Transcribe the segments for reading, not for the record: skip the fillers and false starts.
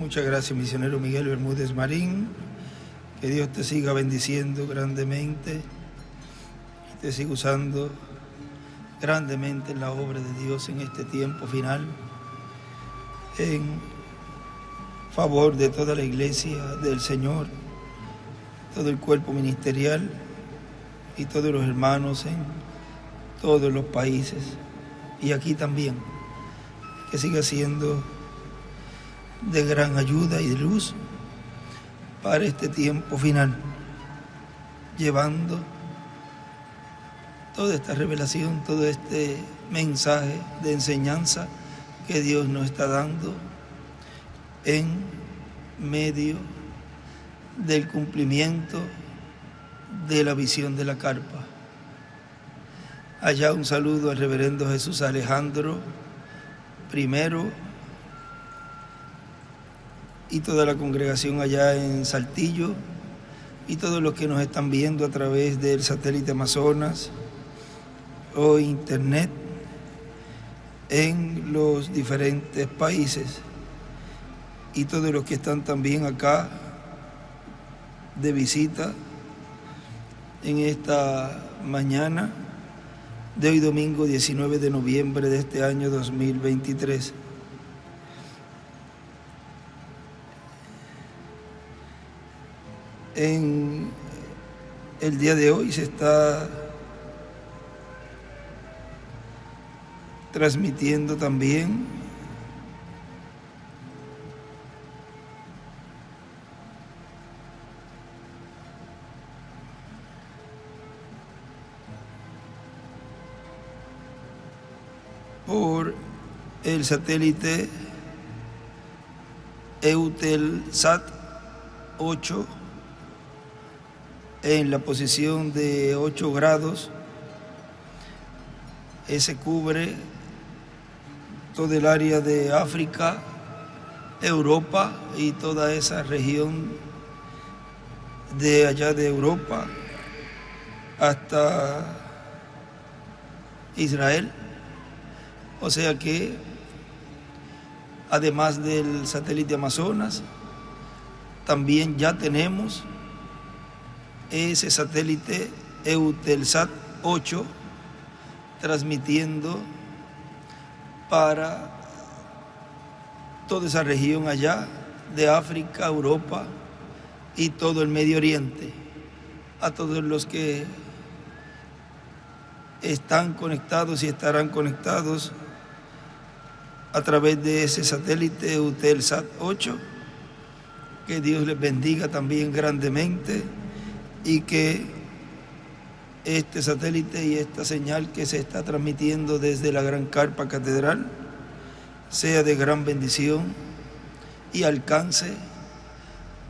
Muchas gracias, misionero Miguel Bermúdez Marín. Que Dios te siga bendiciendo grandemente y te siga usando grandemente en la obra de Dios en este tiempo final, en favor de toda la iglesia del Señor, todo el cuerpo ministerial y todos los hermanos en todos los países y aquí también, que siga siendo de gran ayuda y de luz para este tiempo final, llevando toda esta revelación, todo este mensaje de enseñanza que Dios nos está dando en medio del cumplimiento de la visión de la carpa. Allá un saludo al reverendo Jesús Alejandro I y toda la congregación allá en Saltillo y todos los que nos están viendo a través del satélite Amazonas o internet en los diferentes países y todos los que están también acá de visita en esta mañana de hoy domingo 19 de noviembre de este año 2023. En el día de hoy se está transmitiendo también por el satélite Eutelsat 8 en la posición de 8 grados. Ese cubre todo el área de África, Europa y toda esa región de allá de Europa hasta Israel. O sea que, además del satélite Amazonas, también ya tenemos ese satélite Eutelsat 8 transmitiendo para toda esa región allá de África, Europa y todo el Medio Oriente. A todos los que están conectados y estarán conectados a través de ese satélite Eutelsat 8, que Dios les bendiga también grandemente y que este satélite y esta señal que se está transmitiendo desde la Gran Carpa Catedral sea de gran bendición y alcance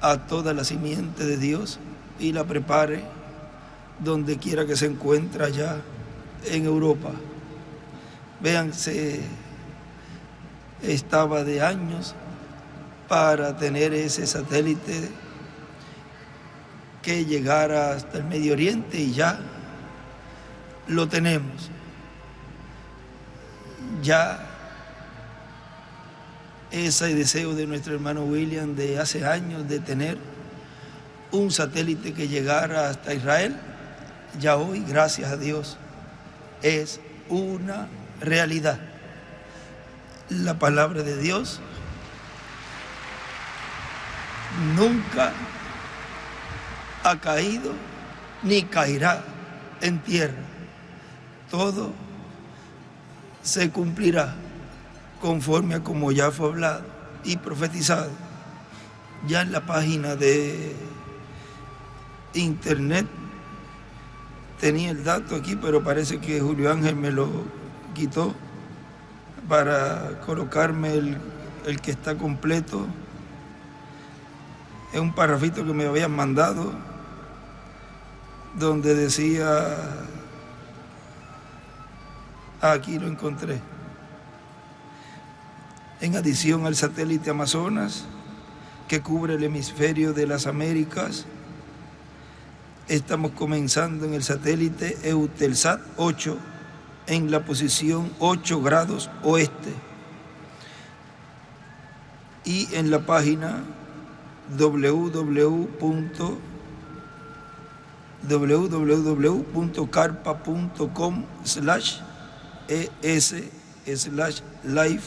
a toda la simiente de Dios y la prepare donde quiera que se encuentre allá en Europa. Vean, se estaba de años para tener ese satélite que llegara hasta el Medio Oriente y ya lo tenemos. Ya ese deseo de nuestro hermano William de hace años de tener un satélite que llegara hasta Israel, ya hoy, gracias a Dios, es una realidad. La palabra de Dios nunca ha caído ni caerá en tierra. Todo se cumplirá conforme a como ya fue hablado y profetizado. Ya en la página de internet tenía el dato aquí, pero parece que Julio Ángel me lo quitó para colocarme el que está completo. Es un parrafito que me habían mandado donde decía, aquí lo encontré, en adición al satélite Amazonas que cubre el hemisferio de las Américas, estamos comenzando en el satélite Eutelsat 8 en la posición 8 grados oeste. y en la página www.carpa.com/es/live,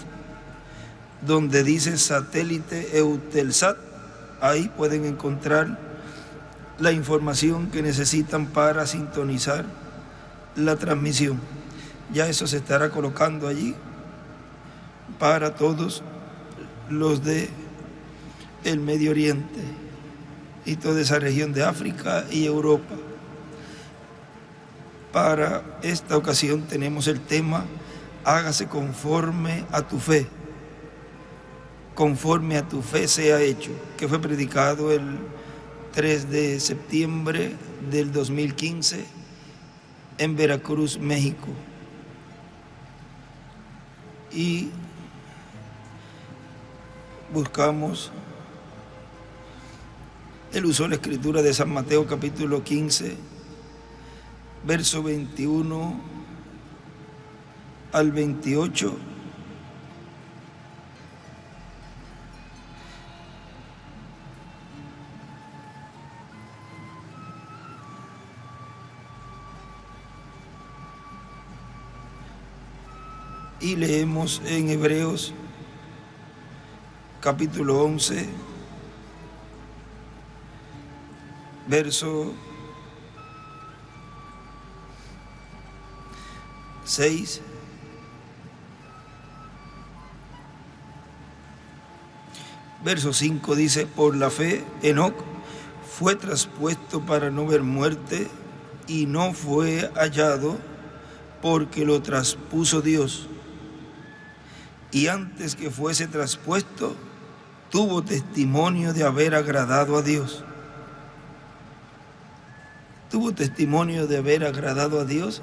donde dice satélite Eutelsat. Ahí pueden encontrar la información que necesitan para sintonizar la transmisión. Ya eso se estará colocando allí para todos los de el Medio Oriente y toda esa región de África y Europa. Para esta ocasión tenemos el tema hágase conforme a tu fe. Conforme a tu fe sea hecho, que fue predicado el 3 de septiembre del 2015 en Veracruz, México. Y buscamos el uso de la escritura de San Mateo capítulo 15, verso 21 al 28. Y leemos en Hebreos capítulo 11, verso 6. Verso 5 dice: por la fe Enoc fue traspuesto para no ver muerte y no fue hallado porque lo traspuso Dios. Y antes que fuese traspuesto, tuvo testimonio de haber agradado a Dios. Tuvo testimonio de haber agradado a Dios.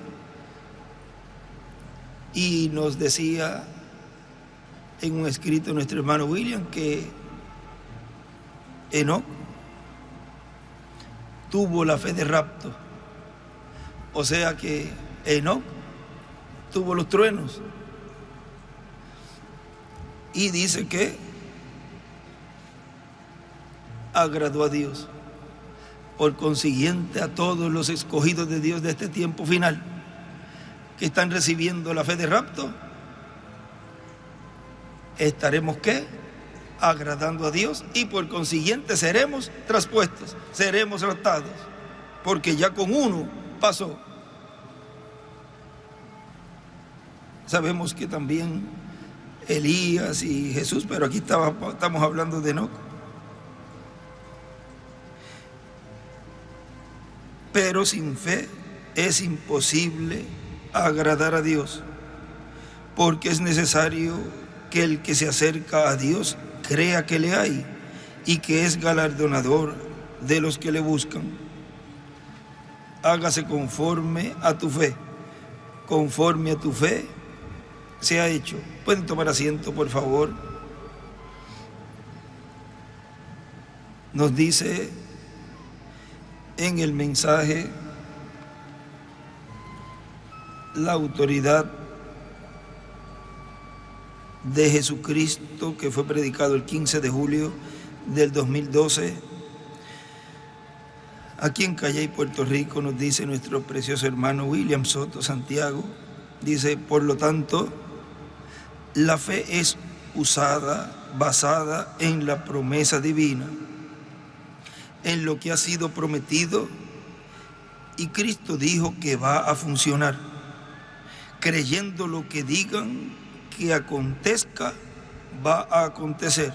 Y nos decía en un escrito nuestro hermano William que Enoc tuvo la fe de rapto. O sea que Enoc tuvo los truenos. Y dice que agradó a Dios. Por consiguiente, a todos los escogidos de Dios de este tiempo final que están recibiendo la fe de rapto, estaremos ¿qué? Agradando a Dios, y por consiguiente seremos traspuestos, seremos raptados, porque ya con uno pasó. Sabemos que también Elías y Jesús, pero aquí estamos hablando de Enoc. Pero sin fe es imposible agradar a Dios, porque es necesario que el que se acerca a Dios crea que le hay y que es galardonador de los que le buscan. Hágase conforme a tu fe. Conforme a tu fe se ha hecho. Pueden tomar asiento, por favor. Nos dice en el mensaje la autoridad de Jesucristo que fue predicado el 15 de julio del 2012 aquí en Calley, Puerto Rico. Nos dice nuestro precioso hermano William Soto Santiago, dice: por lo tanto, la fe es basada en la promesa divina, en lo que ha sido prometido, y Cristo dijo que va a funcionar. Creyendo lo que digan que acontezca, va a acontecer.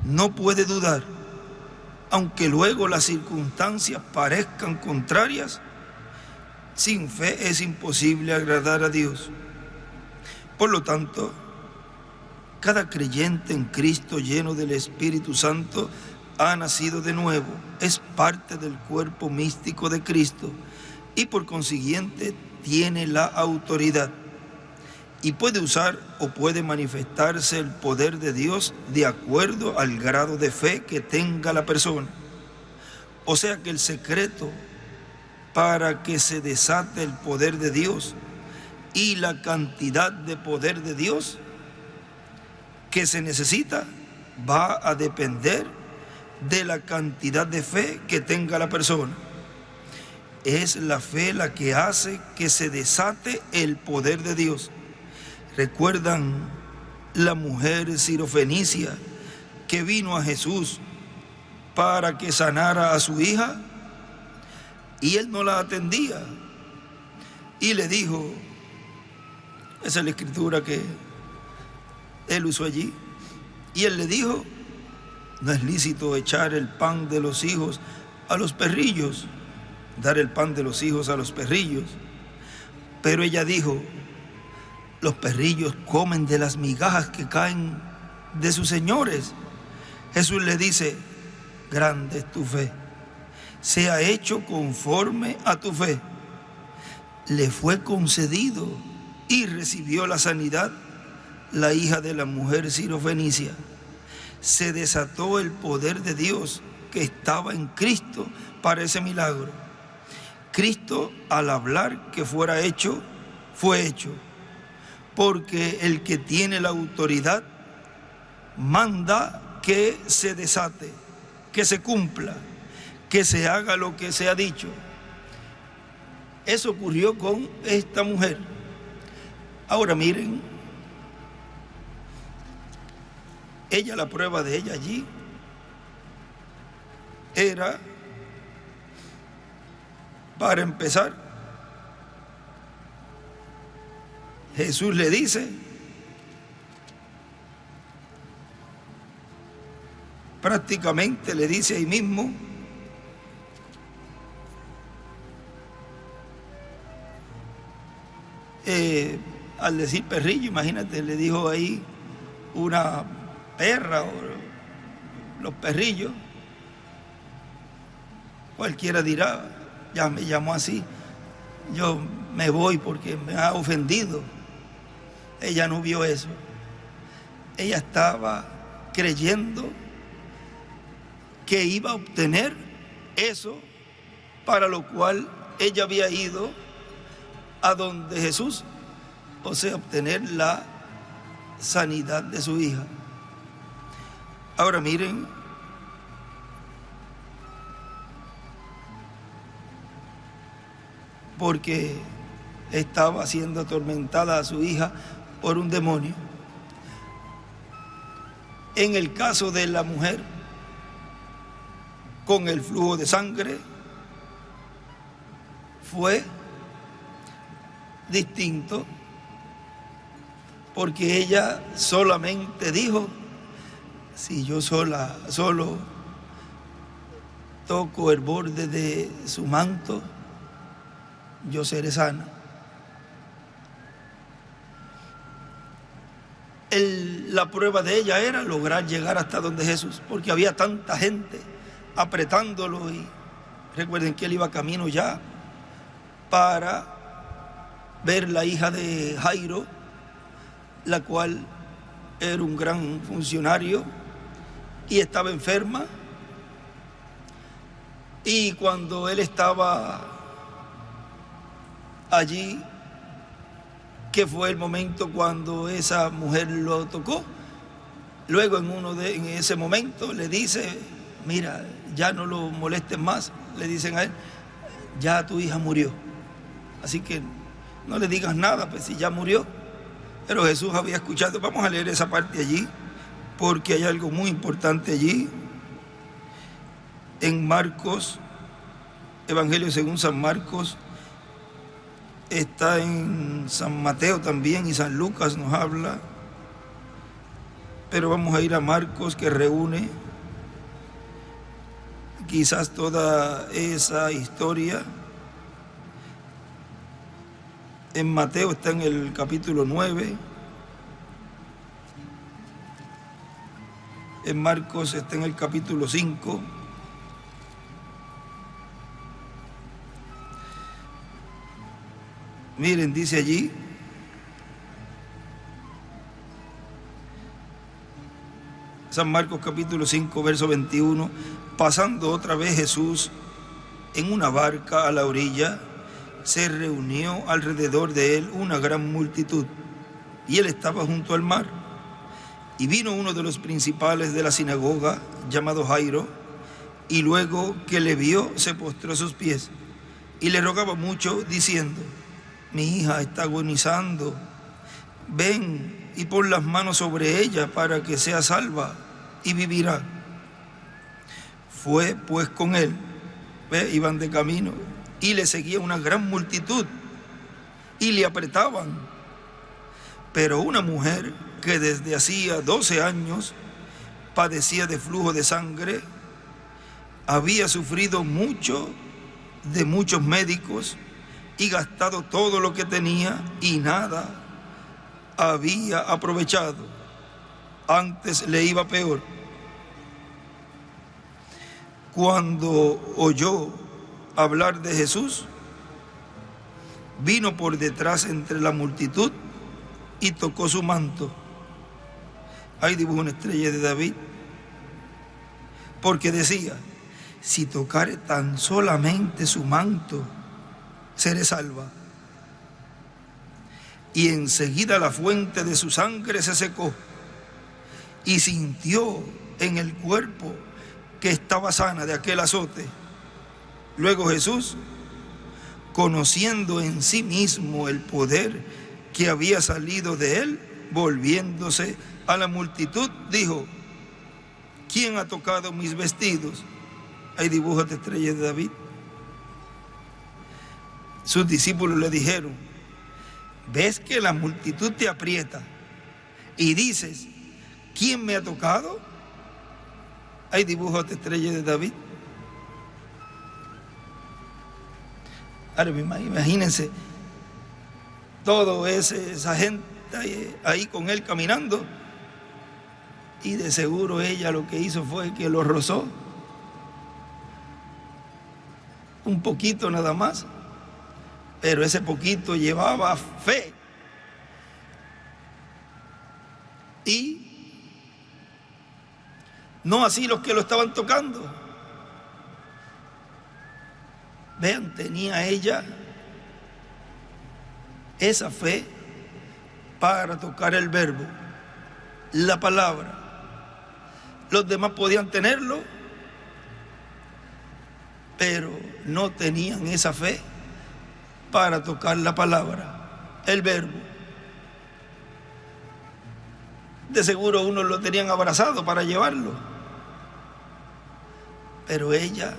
No puede dudar, aunque luego las circunstancias parezcan contrarias. Sin fe es imposible agradar a Dios. Por lo tanto, cada creyente en Cristo lleno del Espíritu Santo ha nacido de nuevo, es parte del cuerpo místico de Cristo y por consiguiente tiene la autoridad y puede usar o puede manifestarse el poder de Dios de acuerdo al grado de fe que tenga la persona. O sea que el secreto para que se desate el poder de Dios y la cantidad de poder de Dios que se necesita va a depender de la cantidad de fe que tenga la persona. Es la fe la que hace que se desate el poder de Dios. ¿Recuerdan la mujer sirofenicia que vino a Jesús para que sanara a su hija? Y él no la atendía. Y le dijo, esa es la escritura que él usó allí, y él le dijo, no es lícito echar el pan de los hijos a los perrillos, dar el pan de los hijos a los perrillos. Pero ella dijo, los perrillos comen de las migajas que caen de sus señores. Jesús le dice, grande es tu fe, sea hecho conforme a tu fe. Le fue concedido y recibió la sanidad la hija de la mujer sirofenicia. Se desató el poder de Dios que estaba en Cristo para ese milagro. Cristo, al hablar que fuera hecho, fue hecho, porque el que tiene la autoridad manda que se desate, que se cumpla, que se haga lo que se ha dicho. Eso ocurrió con esta mujer. Ahora miren, ella, la prueba de ella allí era, para empezar, Jesús le dice, prácticamente le dice ahí mismo, al decir perrillo, imagínate, le dijo ahí una perra o los perrillos. Cualquiera dirá, ya me llamó así, yo me voy porque me ha ofendido. Ella no vio eso. Ella estaba creyendo que iba a obtener eso para lo cual ella había ido a donde Jesús, o sea, obtener la sanidad de su hija. Ahora miren, porque estaba siendo atormentada a su hija por un demonio. En el caso de la mujer con el flujo de sangre fue distinto, porque ella solamente dijo, si yo solo toco el borde de su manto, yo seré sana. La prueba de ella era lograr llegar hasta donde Jesús, porque había tanta gente apretándolo, y recuerden que él iba camino ya para ver la hija de Jairo, la cual era un gran funcionario y estaba enferma. Y cuando él estaba allí, que fue el momento cuando esa mujer lo tocó, luego en ese momento le dice, mira, ya no lo molestes más, le dicen a él, ya tu hija murió, así que no le digas nada, pues si ya murió. Pero Jesús había escuchado. Vamos a leer esa parte allí, porque hay algo muy importante allí. En Marcos, Evangelio según San Marcos, está en San Mateo también, y San Lucas nos habla. Pero vamos a ir a Marcos, que reúne quizás toda esa historia. En Mateo está en el capítulo 9, en Marcos está en el capítulo 5, miren, dice allí, San Marcos capítulo 5, verso 21, pasando otra vez Jesús en una barca a la orilla, se reunió alrededor de él una gran multitud, y él estaba junto al mar. Y vino uno de los principales de la sinagoga, llamado Jairo, y luego que le vio, se postró a sus pies y le rogaba mucho, diciendo: mi hija está agonizando, ven y pon las manos sobre ella para que sea salva y vivirá. Fue pues con él, iban de camino, y le seguía una gran multitud y le apretaban. Pero una mujer que desde hacía 12 años padecía de flujo de sangre, había sufrido mucho de muchos médicos y gastado todo lo que tenía y nada había aprovechado, antes le iba peor. Cuando oyó hablar de Jesús, vino por detrás entre la multitud y tocó su manto. Ahí dibujó una estrella de David, porque decía: si tocare tan solamente su manto, seré salva. Y enseguida la fuente de su sangre se secó, y sintió en el cuerpo que estaba sana de aquel azote. Luego Jesús, conociendo en sí mismo el poder que había salido de él, volviéndose a la multitud, dijo: ¿quién ha tocado mis vestidos? Hay dibujos de estrella de David. Sus discípulos le dijeron: ¿ves que la multitud te aprieta y dices: ¿quién me ha tocado? Hay dibujos de estrella de David. Ahora imagínense toda esa gente ahí con él caminando, y de seguro ella lo que hizo fue que lo rozó un poquito nada más, pero ese poquito llevaba fe. Y no así los que lo estaban tocando. Vean, tenía ella esa fe para tocar el verbo, la palabra. Los demás podían tenerlo, pero no tenían esa fe para tocar la palabra, el verbo. De seguro unos lo tenían abrazado para llevarlo, pero ella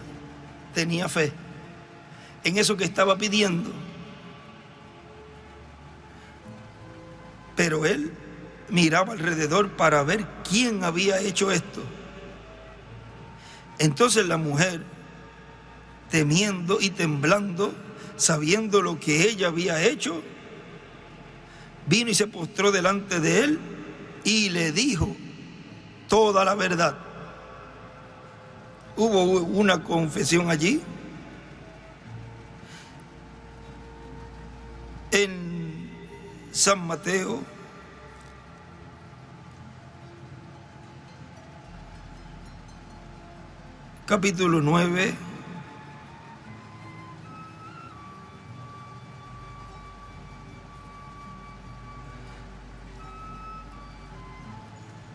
tenía fe en eso que estaba pidiendo. Pero él miraba alrededor para ver quién había hecho esto. Entonces la mujer, temiendo y temblando, sabiendo lo que ella había hecho, vino y se postró delante de él y le dijo toda la verdad. Hubo una confesión allí. En San Mateo, capítulo 9,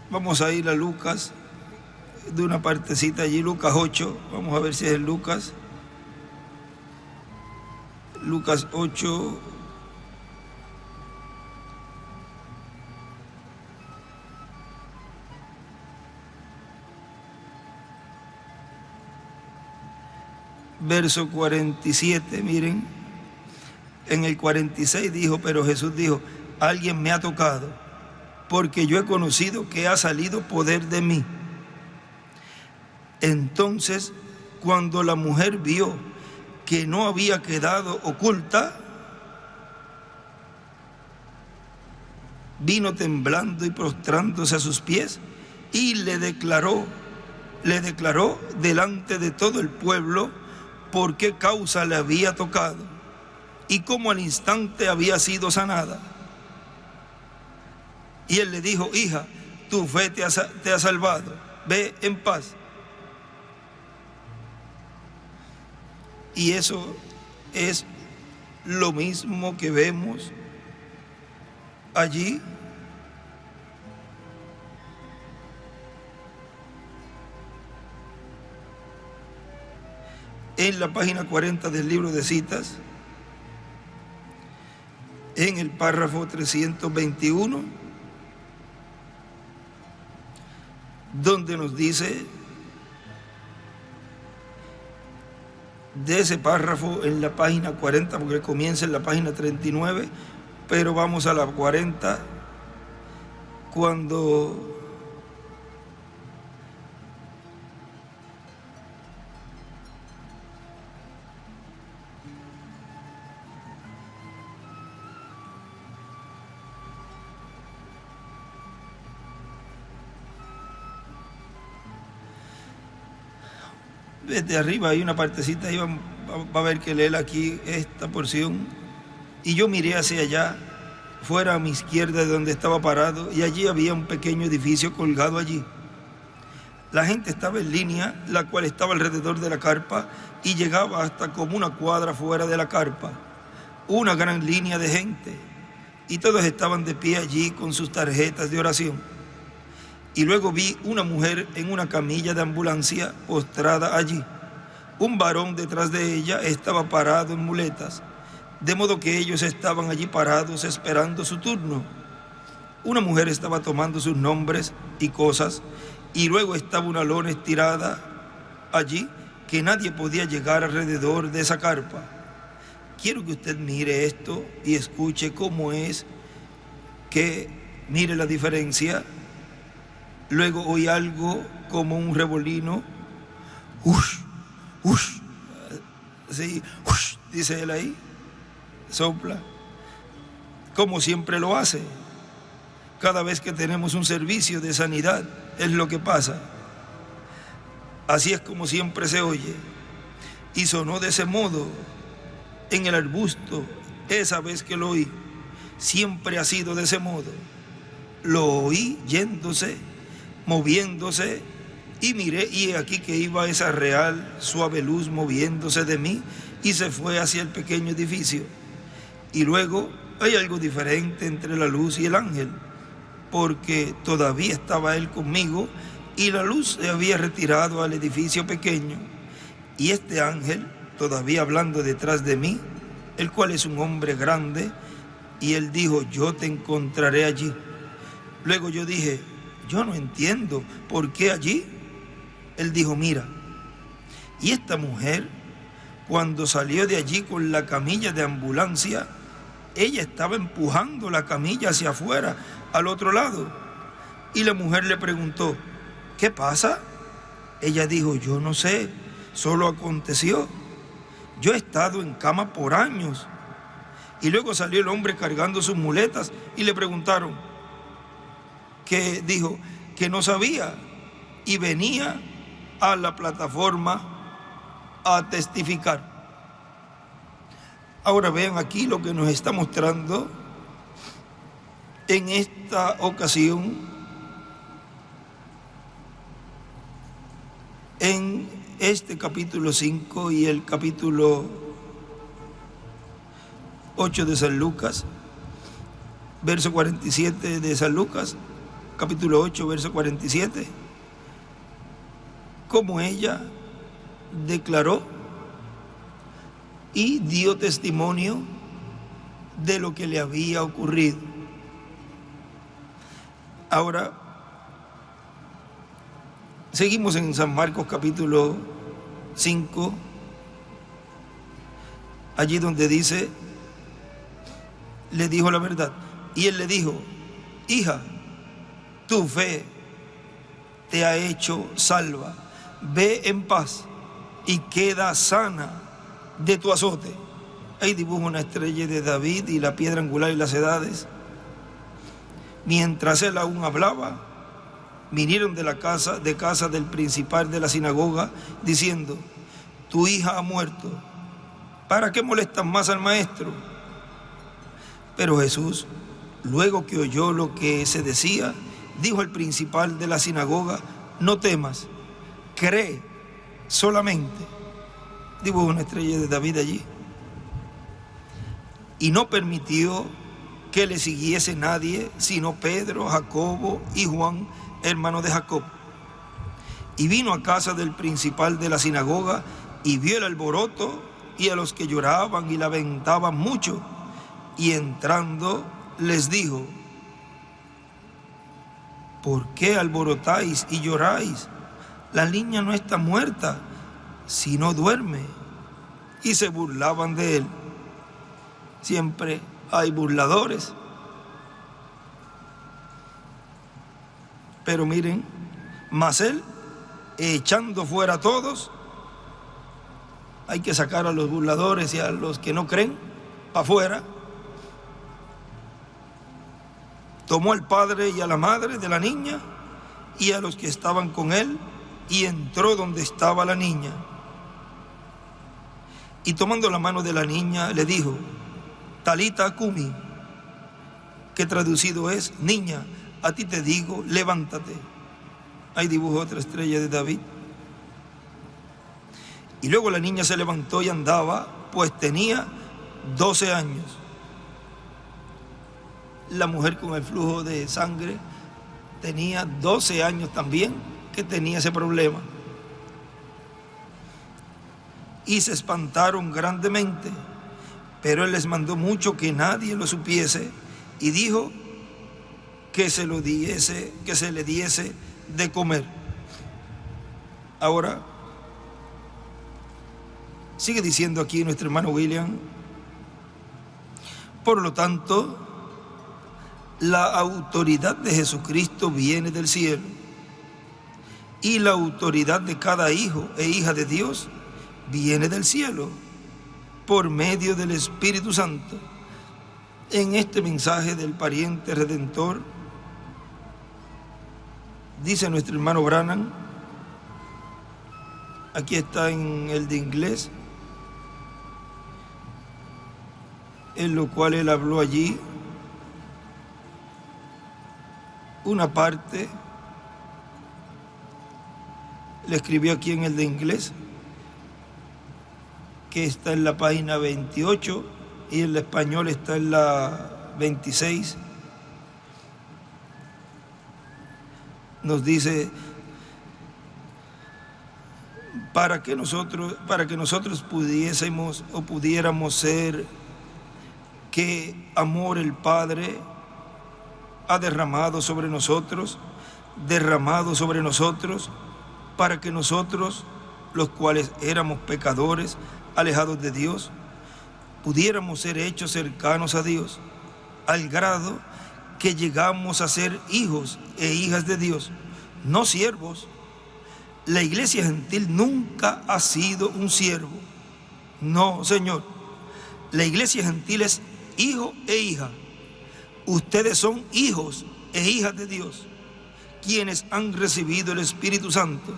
vamos a ir a Lucas, de una partecita allí, Lucas 8, vamos a ver si es Lucas 8, verso 47, miren, en el 46 dijo: pero Jesús dijo: alguien me ha tocado, porque yo he conocido que ha salido poder de mí. Entonces, cuando la mujer vio que no había quedado oculta, vino temblando y prostrándose a sus pies y le declaró delante de todo el pueblo por qué causa le había tocado y cómo al instante había sido sanada. Y él le dijo: hija, tu fe te ha salvado, ve en paz. Y eso es lo mismo que vemos allí en la página 40 del libro de citas, en el párrafo 321, donde nos dice, de ese párrafo en la página 40, porque comienza en la página 39, pero vamos a la 40, cuando desde arriba hay una partecita, ahí va a ver que leer aquí esta porción. Y yo miré hacia allá, fuera a mi izquierda de donde estaba parado, y allí había un pequeño edificio colgado allí. La gente estaba en línea, la cual estaba alrededor de la carpa, y llegaba hasta como una cuadra fuera de la carpa. Una gran línea de gente, y todos estaban de pie allí con sus tarjetas de oración. Y luego vi una mujer en una camilla de ambulancia postrada allí. Un varón detrás de ella estaba parado en muletas, de modo que ellos estaban allí parados esperando su turno. Una mujer estaba tomando sus nombres y cosas, y luego estaba una lona estirada allí que nadie podía llegar alrededor de esa carpa. Quiero que usted mire esto y escuche cómo es que mire la diferencia. Luego oí algo como un revolino. ¡Ush! ¡Ush! Sí, ¡ush! Dice él ahí. Sopla. Como siempre lo hace. Cada vez que tenemos un servicio de sanidad, es lo que pasa. Así es como siempre se oye. Y sonó de ese modo en el arbusto esa vez que lo oí. Siempre ha sido de ese modo. Lo oí yéndose, moviéndose, y miré, y aquí que iba esa real, suave luz moviéndose de mí, y se fue hacia el pequeño edificio. Y luego hay algo diferente entre la luz y el ángel, porque todavía estaba él conmigo, y la luz se había retirado al edificio pequeño, y este ángel, todavía hablando detrás de mí, el cual es un hombre grande, y él dijo, yo te encontraré allí. Luego yo dije, yo no entiendo, ¿por qué allí? Él dijo, mira, y esta mujer, cuando salió de allí con la camilla de ambulancia, ella estaba empujando la camilla hacia afuera, al otro lado. Y la mujer le preguntó, ¿qué pasa? Ella dijo, yo no sé, solo aconteció. Yo he estado en cama por años. Y luego salió el hombre cargando sus muletas y le preguntaron, que dijo que no sabía y venía a la plataforma a testificar. Ahora vean aquí lo que nos está mostrando en esta ocasión en este capítulo 5 y el capítulo 8 de San Lucas, verso 47 de San Lucas, capítulo 8, verso 47, como ella declaró y dio testimonio de lo que le había ocurrido. Ahora, seguimos en San Marcos capítulo 5, allí donde dice, le dijo la verdad, y él le dijo, hija, tu fe te ha hecho salva, ve en paz y queda sana de tu azote. Ahí dibuja una estrella de David y la piedra angular y las edades. Mientras él aún hablaba, vinieron de casa del principal de la sinagoga, diciendo, tu hija ha muerto, ¿para qué molestas más al maestro? Pero Jesús, luego que oyó lo que se decía, dijo al principal de la sinagoga, no temas, cree solamente. Dibuja una estrella de David allí. Y no permitió que le siguiese nadie, sino Pedro, Jacobo y Juan, hermano de Jacob. Y vino a casa del principal de la sinagoga y vio el alboroto y a los que lloraban y lamentaban mucho, y entrando les dijo: ¿por qué alborotáis y lloráis? La niña no está muerta, sino duerme. Y se burlaban de él. Siempre hay burladores. Pero miren, mas él, echando fuera a todos, hay que sacar a los burladores y a los que no creen para afuera, tomó al padre y a la madre de la niña y a los que estaban con él, y entró donde estaba la niña. Y tomando la mano de la niña, le dijo: Talita cumi, que traducido es: niña, a ti te digo, levántate. Ahí dibujó otra estrella de David. Y luego la niña se levantó y andaba, pues tenía 12 años. La mujer con el flujo de sangre tenía 12 años también, que tenía ese problema. Y se espantaron grandemente, pero él les mandó mucho que nadie lo supiese, y dijo que se le diese de comer. Ahora, sigue diciendo aquí nuestro hermano William: por lo tanto, la autoridad de Jesucristo viene del cielo, y la autoridad de cada hijo e hija de Dios viene del cielo, por medio del Espíritu Santo. En este mensaje del pariente redentor, dice nuestro hermano Branham, aquí está en el de inglés, en lo cual él habló allí una parte, le escribió aquí en el de inglés, que está en la página 28, y el español está en la 26. Nos dice: para que nosotros pudiéramos ser, que amor el Padre ha derramado sobre nosotros, para que nosotros, los cuales éramos pecadores, alejados de Dios, pudiéramos ser hechos cercanos a Dios, al grado que llegamos a ser hijos e hijas de Dios, no siervos. La iglesia gentil nunca ha sido un siervo. No, Señor. La iglesia gentil es hijo e hija. Ustedes son hijos e hijas de Dios, quienes han recibido el Espíritu Santo.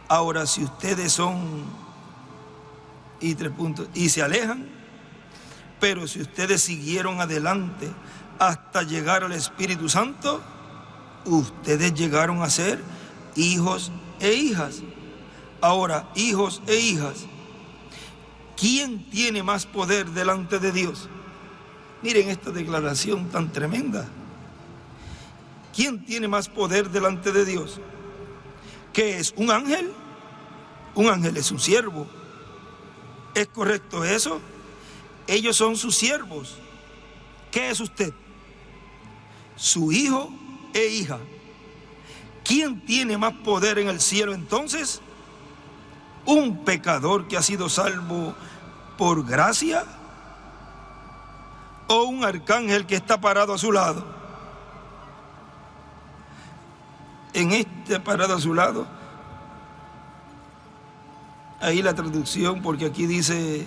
Ahora, si ustedes son, y se alejan, pero si ustedes siguieron adelante hasta llegar al Espíritu Santo, ustedes llegaron a ser hijos e hijas. Ahora, hijos e hijas, ¿quién tiene más poder delante de Dios? Miren esta declaración tan tremenda. ¿Quién tiene más poder delante de Dios? ¿Qué es? ¿Un ángel? Un ángel es un siervo. ¿Es correcto eso? Ellos son sus siervos. ¿Qué es usted? Su hijo e hija. ¿Quién tiene más poder en el cielo entonces? ¿Un pecador que ha sido salvo por gracia? ¿O un arcángel que está parado a su lado? En este parado a su lado, ahí la traducción, porque aquí dice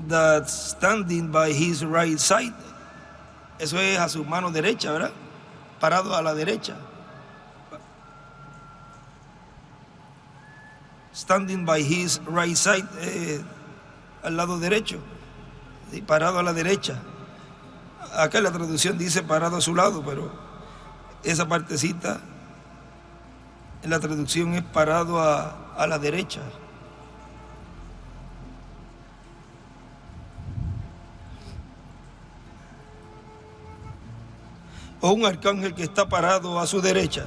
that standing by his right side, eso es a su mano derecha, ¿verdad? Parado a la derecha. Standing by his right side, al lado derecho, y parado a la derecha. Acá la traducción dice parado a su lado, pero esa partecita en la traducción es parado a la derecha. O un arcángel que está parado a su derecha.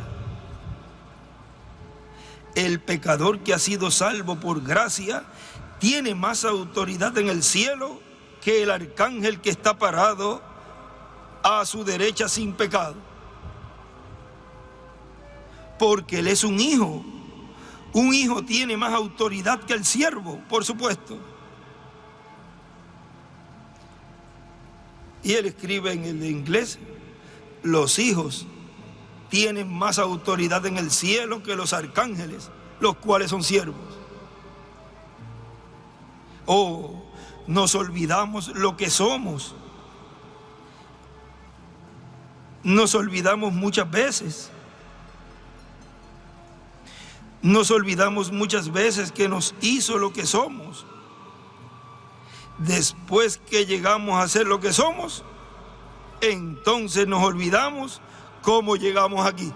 El pecador que ha sido salvo por gracia tiene más autoridad en el cielo que el arcángel que está parado a su derecha sin pecado. Porque él es un hijo. Un hijo tiene más autoridad que el siervo, por supuesto. Y él escribe en el inglés: los hijos tienen más autoridad en el cielo que los arcángeles, los cuales son siervos. Oh, nos olvidamos lo que somos. Nos olvidamos muchas veces. Nos olvidamos muchas veces que nos hizo lo que somos. Después que llegamos a ser lo que somos, entonces nos olvidamos cómo llegamos aquí.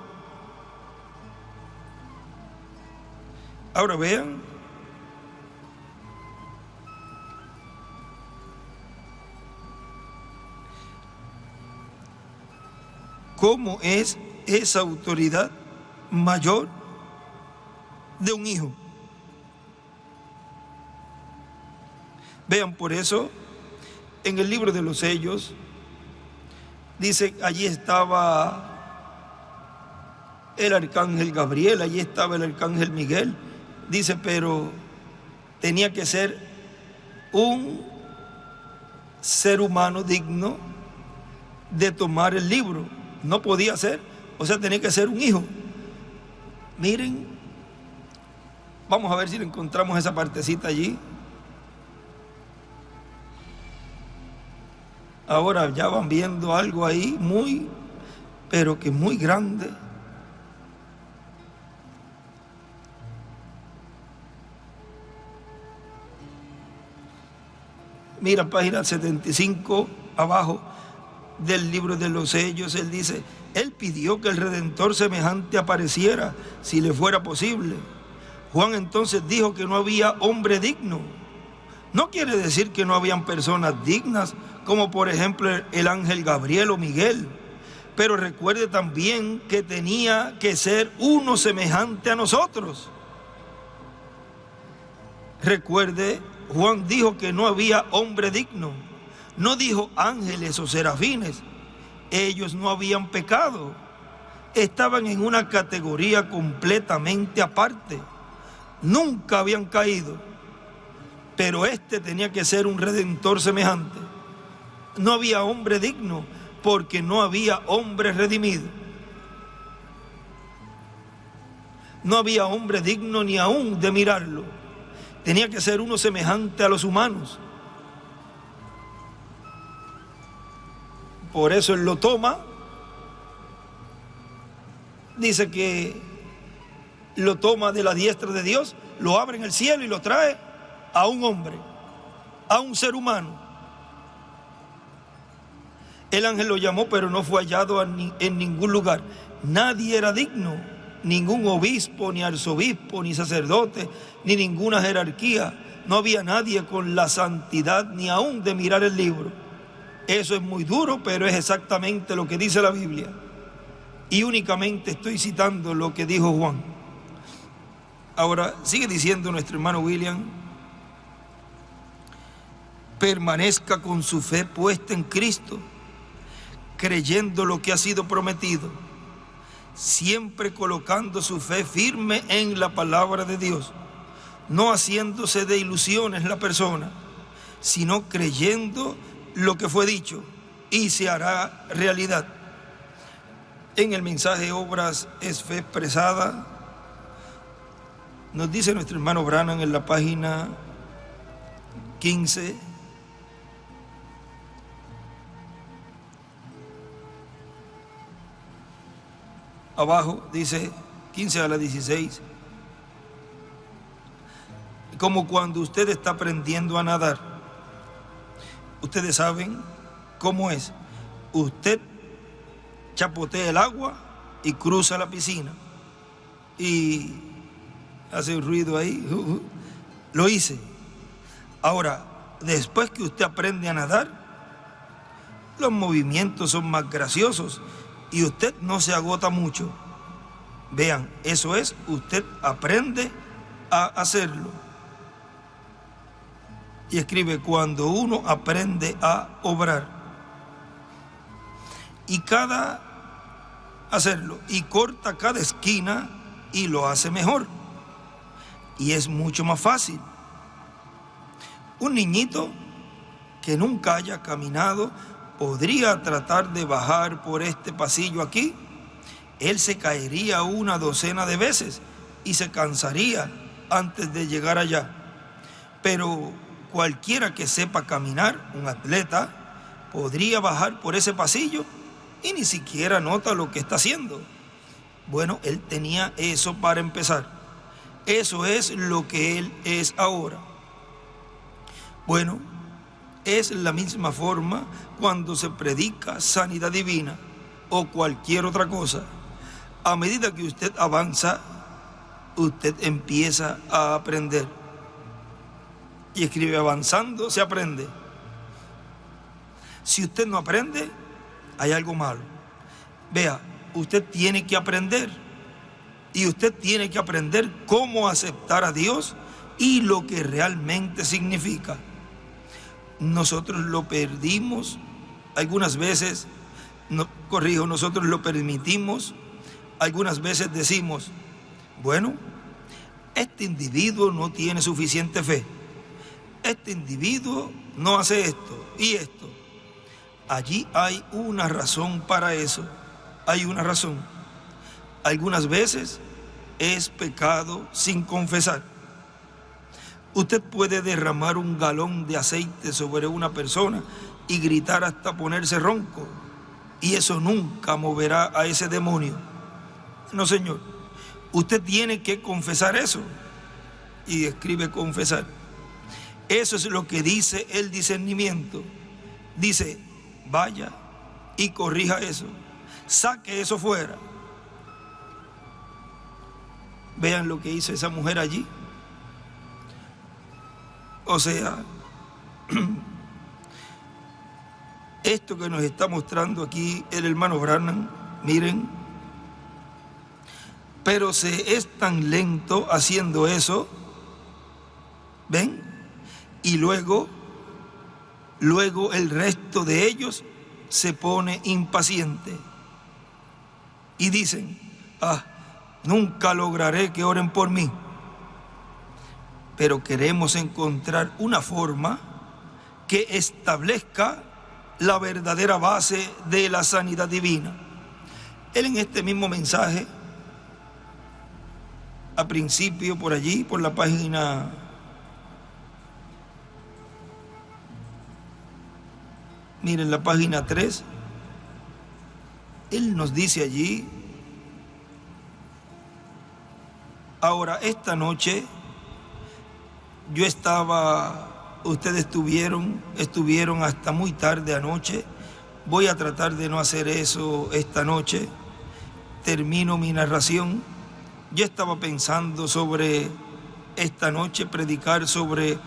Ahora vean cómo es esa autoridad mayor de un hijo. Vean, por eso, en el libro de los sellos, dice, allí estaba el arcángel Gabriel, allí estaba el arcángel Miguel. Dice, pero tenía que ser un ser humano digno de tomar el libro. No podía ser, o sea, tenía que ser un hijo. Miren, vamos a ver si le encontramos esa partecita allí. Ahora ya van viendo algo ahí muy, pero que muy grande. Mira, página 75, abajo del libro de los sellos, él dice, él pidió que el Redentor semejante apareciera, si le fuera posible. Juan entonces dijo que no había hombre digno. No quiere decir que no habían personas dignas, como por ejemplo el ángel Gabriel o Miguel, pero recuerde también que tenía que ser uno semejante a nosotros. Recuerde, Juan dijo que no había hombre digno, no dijo ángeles o serafines. Ellos no habían pecado, estaban en una categoría completamente aparte, nunca habían caído, pero este tenía que ser un redentor semejante. No había hombre digno porque no había hombre redimido. No había hombre digno ni aún de mirarlo. Tenía que ser uno semejante a los humanos. Por eso él lo toma. Dice que lo toma de la diestra de Dios, lo abre en el cielo y lo trae a un hombre, a un ser humano. El ángel lo llamó, pero no fue hallado en ningún lugar. Nadie era digno, ningún obispo, ni arzobispo, ni sacerdote, ni ninguna jerarquía. No había nadie con la santidad ni aún de mirar el libro. Eso es muy duro, pero es exactamente lo que dice la Biblia. Y únicamente estoy citando lo que dijo Juan. Ahora, sigue diciendo nuestro hermano William, permanezca con su fe puesta en Cristo, creyendo lo que ha sido prometido, siempre colocando su fe firme en la palabra de Dios, no haciéndose de ilusiones la persona, sino creyendo lo que fue dicho y se hará realidad. En el mensaje Obras es Fe Expresada, nos dice nuestro hermano Branham en la página 15, abajo dice 15 a la 16, como cuando usted está aprendiendo a nadar. Ustedes saben cómo es. Usted chapotea el agua y cruza la piscina y hace un ruido ahí. Lo hice. Ahora, después que usted aprende a nadar, los movimientos son más graciosos y usted no se agota mucho. Vean, eso es, usted aprende a hacerlo. Y escribe, cuando uno aprende a obrar. Y hacerlo, y corta cada esquina y lo hace mejor. Y es mucho más fácil. Un niñito que nunca haya caminado podría tratar de bajar por este pasillo aquí. Él se caería una docena de veces y se cansaría antes de llegar allá. Pero cualquiera que sepa caminar, un atleta, podría bajar por ese pasillo y ni siquiera nota lo que está haciendo. Bueno, él tenía eso para empezar. Eso es lo que él es ahora. Bueno, es la misma forma cuando se predica sanidad divina o cualquier otra cosa. A medida que usted avanza, usted empieza a aprender. Y escribe, avanzando se aprende. Si usted no aprende, hay algo malo. Vea, usted tiene que aprender. Y usted tiene que aprender cómo aceptar a Dios y lo que realmente significa. Nosotros lo perdimos algunas veces, nosotros lo permitimos. Algunas veces decimos, bueno, este individuo no tiene suficiente fe. Este individuo no hace esto y esto. Allí hay una razón para eso. Hay una razón. Algunas veces es pecado sin confesar. Usted puede derramar un galón de aceite sobre una persona y gritar hasta ponerse ronco, y eso nunca moverá a ese demonio. No, señor. Usted tiene que confesar eso. Y escribe confesar. Eso es lo que dice el discernimiento. Dice, vaya y corrija eso. Saque eso fuera. Vean lo que hizo esa mujer allí. O sea, esto que nos está mostrando aquí el hermano Branham, miren, pero se es tan lento haciendo eso, ¿ven? Y luego el resto de ellos se pone impaciente y dicen, nunca lograré que oren por mí. Pero queremos encontrar una forma que establezca la verdadera base de la sanidad divina. Él en este mismo mensaje, a principio por allí, por la página miren la página 3, él nos dice allí, ahora esta noche ustedes estuvieron hasta muy tarde anoche. Voy a tratar de no hacer eso esta noche. Termino mi narración. Yo estaba pensando sobre esta noche predicar sobre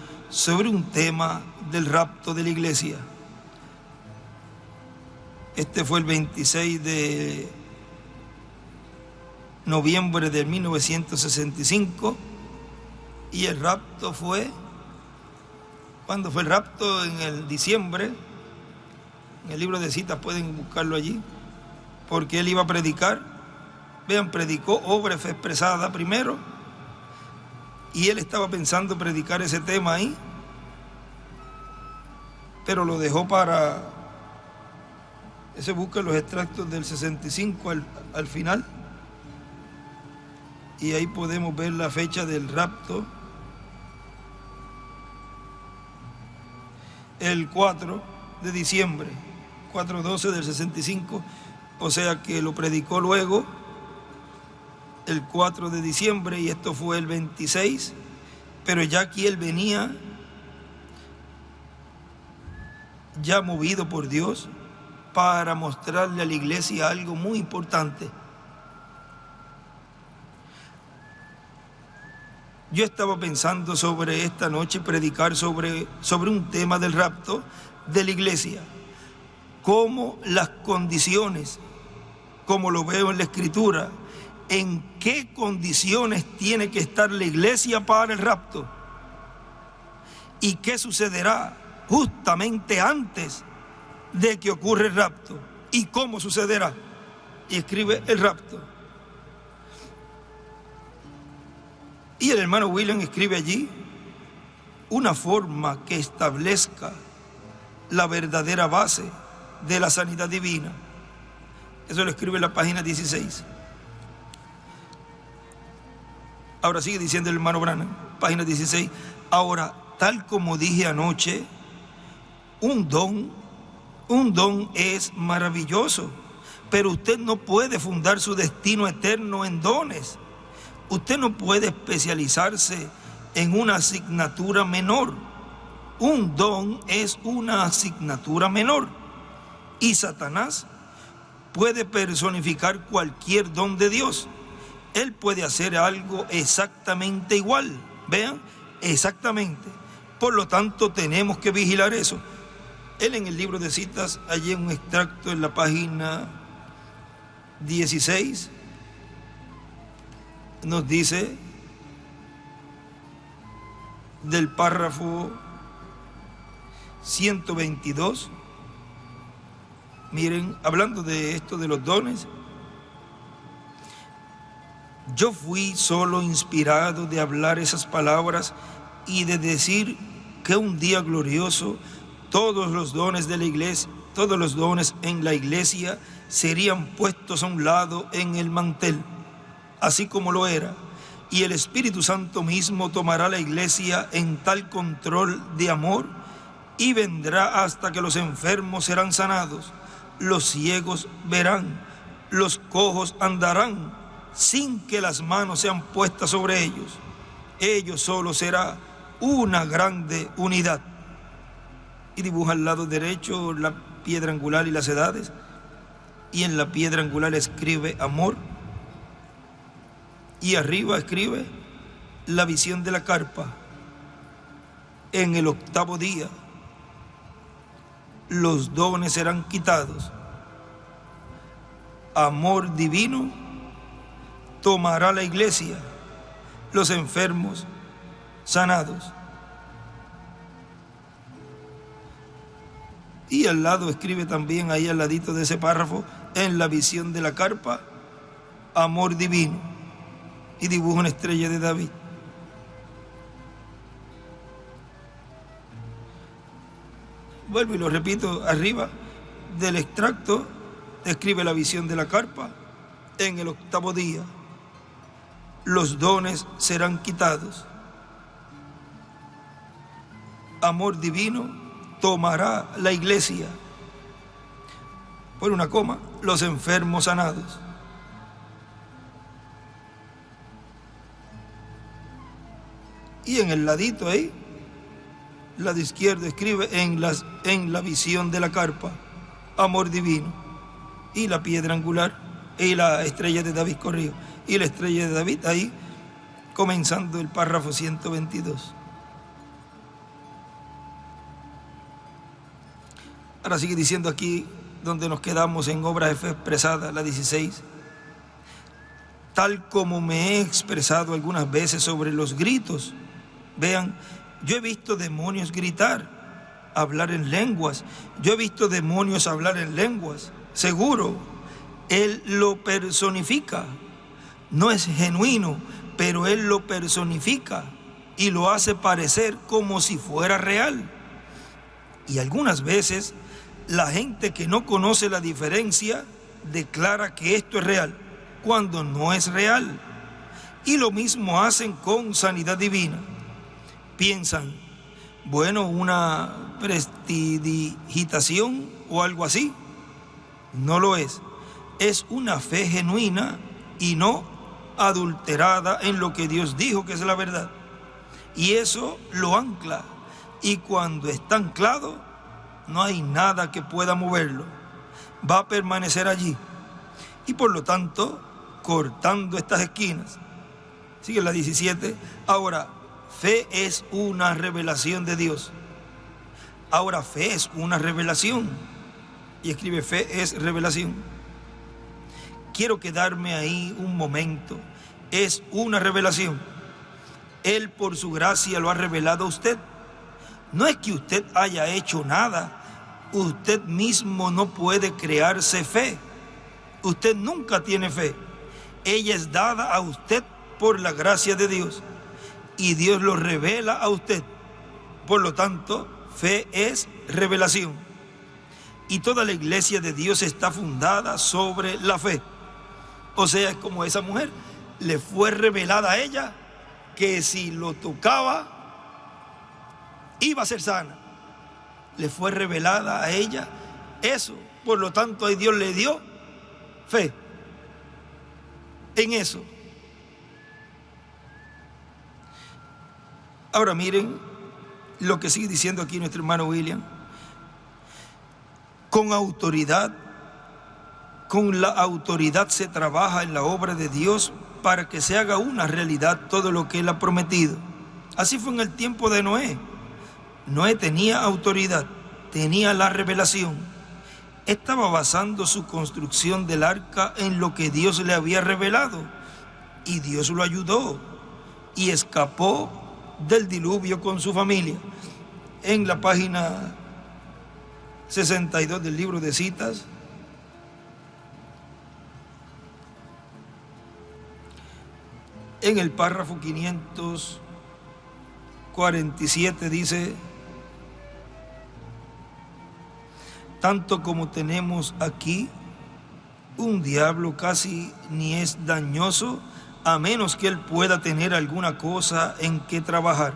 un tema del rapto de la iglesia. Este fue el 26 de noviembre de 1965. Y el rapto fue, ¿cuándo fue el rapto? En el diciembre. En el libro de citas pueden buscarlo allí, porque él iba a predicar. Vean, predicó obra fe expresada primero, y él estaba pensando predicar ese tema ahí, pero lo dejó para, ese busca los extractos del 65 al final, y ahí podemos ver la fecha del rapto. El 4 de diciembre, 4/12 del 65, o sea que lo predicó luego, el 4 de diciembre, y esto fue el 26, pero ya aquí él venía, ya movido por Dios, para mostrarle a la iglesia algo muy importante. Yo estaba pensando sobre esta noche predicar sobre un tema del rapto de la iglesia, cómo las condiciones, como lo veo en la Escritura, en qué condiciones tiene que estar la iglesia para el rapto y qué sucederá justamente antes de que ocurra el rapto y cómo sucederá. Y escribe el rapto. Y el hermano William escribe allí una forma que establezca la verdadera base de la sanidad divina. Eso lo escribe en la página 16. Ahora sigue diciendo el hermano Branham, página 16. Ahora, tal como dije anoche, un don es maravilloso, pero usted no puede fundar su destino eterno en dones. Usted no puede especializarse en una asignatura menor. Un don es una asignatura menor. Y Satanás puede personificar cualquier don de Dios. Él puede hacer algo exactamente igual. Vean, exactamente. Por lo tanto, tenemos que vigilar eso. Él en el libro de citas, allí en un extracto en la página 16, nos dice del párrafo 122, miren, hablando de esto de los dones, yo fui solo inspirado de hablar esas palabras y de decir que un día glorioso todos los dones de la iglesia, todos los dones en la iglesia serían puestos a un lado en el mantel, así como lo era, y el Espíritu Santo mismo tomará la iglesia en tal control de amor y vendrá hasta que los enfermos serán sanados, los ciegos verán, los cojos andarán sin que las manos sean puestas sobre ellos. Ello solo será una grande unidad. Y dibuja al lado derecho la piedra angular y las edades, y en la piedra angular escribe amor, y arriba escribe la visión de la carpa. En el 8º día los dones serán quitados. Amor divino tomará la iglesia, los enfermos sanados. Y al lado escribe también, ahí al ladito de ese párrafo, en la visión de la carpa, amor divino, y dibuja una estrella de David. Vuelvo y lo repito, arriba del extracto escribe la visión de la carpa. En el 8º día los dones serán quitados. Amor divino tomará la iglesia. Por una coma, los enfermos sanados. Y en el ladito ahí, lado izquierdo escribe en la visión de la carpa, amor divino, y la piedra angular, y la estrella de David corrido, y la estrella de David ahí, comenzando el párrafo 122. Ahora sigue diciendo aquí, donde nos quedamos en Obras de Fe Expresada, la 16. Tal como me he expresado algunas veces sobre los gritos. Vean, yo he visto demonios gritar, hablar en lenguas. Yo he visto demonios hablar en lenguas. Seguro, Él lo personifica. No es genuino, pero Él lo personifica y lo hace parecer como si fuera real. Y algunas veces la gente que no conoce la diferencia declara que esto es real, cuando no es real. Y lo mismo hacen con sanidad divina. Piensan, bueno, una prestidigitación o algo así. No lo es. Es una fe genuina y no adulterada en lo que Dios dijo que es la verdad. Y eso lo ancla. Y cuando está anclado, no hay nada que pueda moverlo. Va a permanecer allí. Y por lo tanto, cortando estas esquinas. Sigue la 17. Ahora, fe es una revelación de Dios. Ahora, fe es una revelación. Y escribe, fe es revelación. quiero quedarme ahí un momento. Es una revelación. Él por su gracia lo ha revelado a usted. No es que usted haya hecho nada. Usted mismo no puede crearse fe. Usted nunca tiene fe. Ella es dada a usted por la gracia de Dios. Y Dios lo revela a usted. Por lo tanto, fe es revelación. Y toda la iglesia de Dios está fundada sobre la fe. O sea, es como esa mujer. Le fue revelada a ella que si lo tocaba, iba a ser sana. Le fue revelada a ella eso. Por lo tanto, ahí Dios le dio fe en eso. Ahora miren lo que sigue diciendo aquí nuestro hermano William. Con autoridad, con la autoridad se trabaja en la obra de Dios para que se haga una realidad todo lo que Él ha prometido. Así fue en el tiempo de Noé. Noé tenía autoridad, tenía la revelación. Estaba basando su construcción del arca en lo que Dios le había revelado. Y Dios lo ayudó y escapó del diluvio con su familia. En la página 62 del libro de citas, en el párrafo 547 dice: tanto como tenemos aquí un diablo, casi ni es dañoso, a menos que él pueda tener alguna cosa en que trabajar.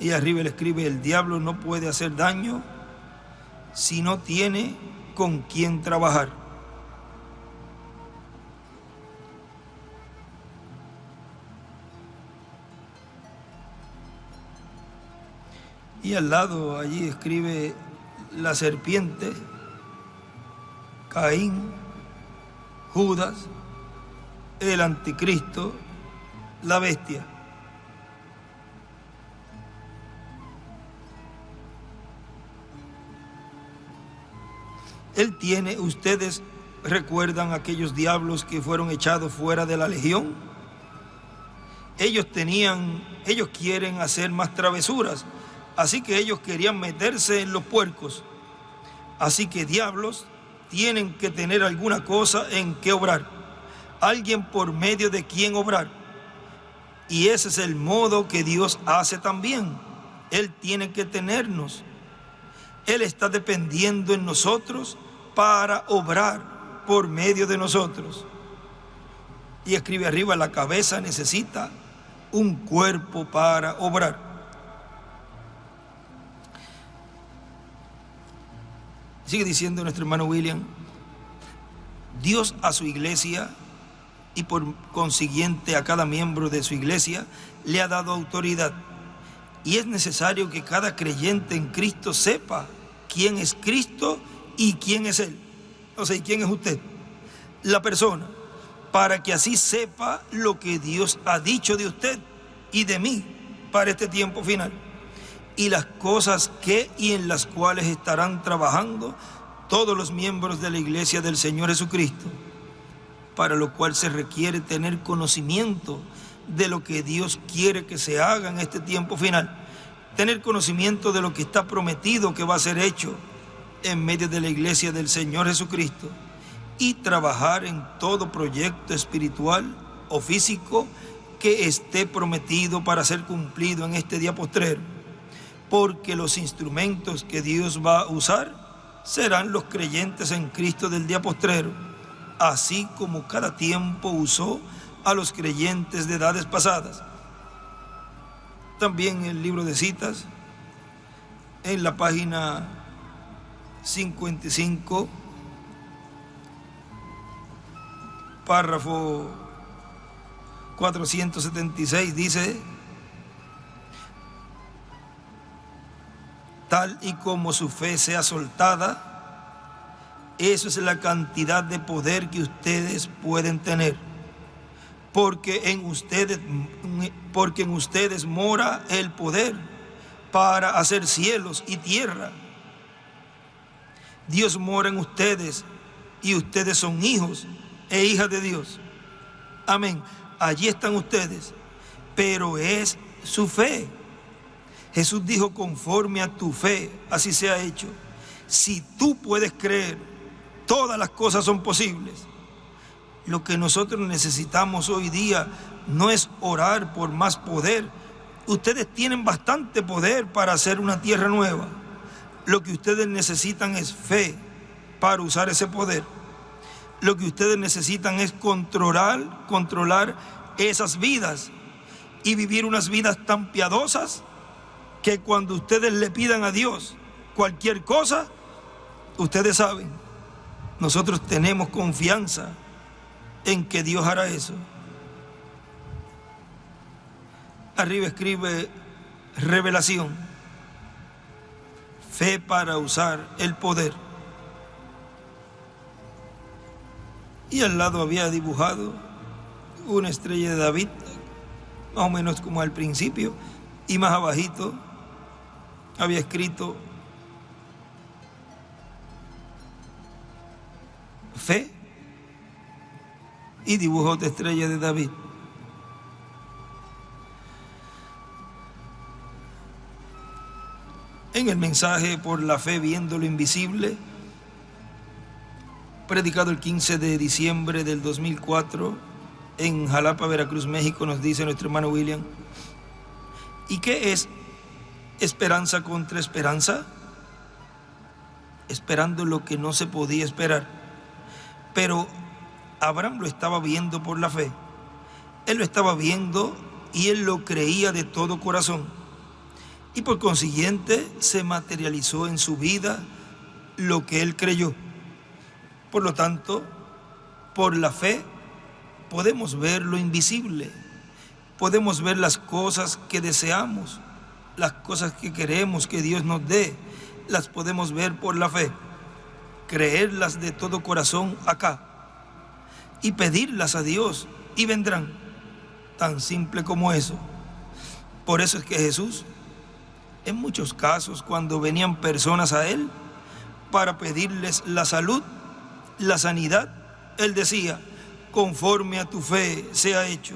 Y arriba él escribe: el diablo no puede hacer daño si no tiene con quién trabajar. Y al lado allí escribe: la serpiente, Caín, Judas, el anticristo, la bestia. Él tiene, ustedes recuerdan aquellos diablos que fueron echados fuera de la legión. Ellos quieren hacer más travesuras. Así que ellos querían meterse en los puercos. Así que diablos tienen que tener alguna cosa en que obrar. Alguien por medio de quien obrar. Y ese es el modo que Dios hace también. Él tiene que tenernos. Él está dependiendo en nosotros para obrar por medio de nosotros. Y escribe arriba: la cabeza necesita un cuerpo para obrar. Sigue diciendo nuestro hermano William: Dios a su iglesia y por consiguiente a cada miembro de su iglesia le ha dado autoridad. Y es necesario que cada creyente en Cristo sepa quién es Cristo y quién es Él. O sea, ¿y quién es usted? La persona. Para que así sepa lo que Dios ha dicho de usted y de mí para este tiempo final. Y las cosas que y en las cuales estarán trabajando todos los miembros de la iglesia del Señor Jesucristo, para lo cual se requiere tener conocimiento de lo que Dios quiere que se haga en este tiempo final, tener conocimiento de lo que está prometido que va a ser hecho en medio de la iglesia del Señor Jesucristo, y trabajar en todo proyecto espiritual o físico que esté prometido para ser cumplido en este día postrero. Porque los instrumentos que Dios va a usar serán los creyentes en Cristo del día postrero, así como cada tiempo usó a los creyentes de edades pasadas. También en el libro de citas, en la página 55, párrafo 476, dice: tal y como su fe sea soltada, eso es la cantidad de poder que ustedes pueden tener, porque en ustedes mora el poder para hacer cielos y tierra. Dios mora en ustedes y ustedes son hijos e hijas de Dios. Amén. Allí están ustedes, pero es su fe. Jesús dijo, conforme a tu fe, así se ha hecho. Si tú puedes creer, todas las cosas son posibles. Lo que nosotros necesitamos hoy día no es orar por más poder. Ustedes tienen bastante poder para hacer una tierra nueva. Lo que ustedes necesitan es fe para usar ese poder. Lo que ustedes necesitan es controlar esas vidas y vivir unas vidas tan piadosas que cuando ustedes le pidan a Dios cualquier cosa, ustedes saben, nosotros tenemos confianza en que Dios hará eso. Arriba escribe revelación, fe para usar el poder. Y al lado había dibujado una estrella de David, más o menos como al principio, y más abajito había escrito fe y dibujó otra estrella de David. En el mensaje por la fe viendo lo invisible, predicado el 15 de diciembre del 2004 en Jalapa, Veracruz, México, nos dice nuestro hermano William: ¿y qué es esperanza contra esperanza? Esperando lo que no se podía esperar. Pero Abraham lo estaba viendo por la fe. Él lo estaba viendo y él lo creía de todo corazón. Y por consiguiente se materializó en su vida lo que él creyó. Por lo tanto, por la fe podemos ver lo invisible, podemos ver las cosas que deseamos, las cosas que queremos que Dios nos dé, las podemos ver por la fe, creerlas de todo corazón acá y pedirlas a Dios y vendrán, tan simple como eso. Por eso es que Jesús, en muchos casos, cuando venían personas a Él para pedirles la salud, la sanidad, Él decía, conforme a tu fe sea hecho.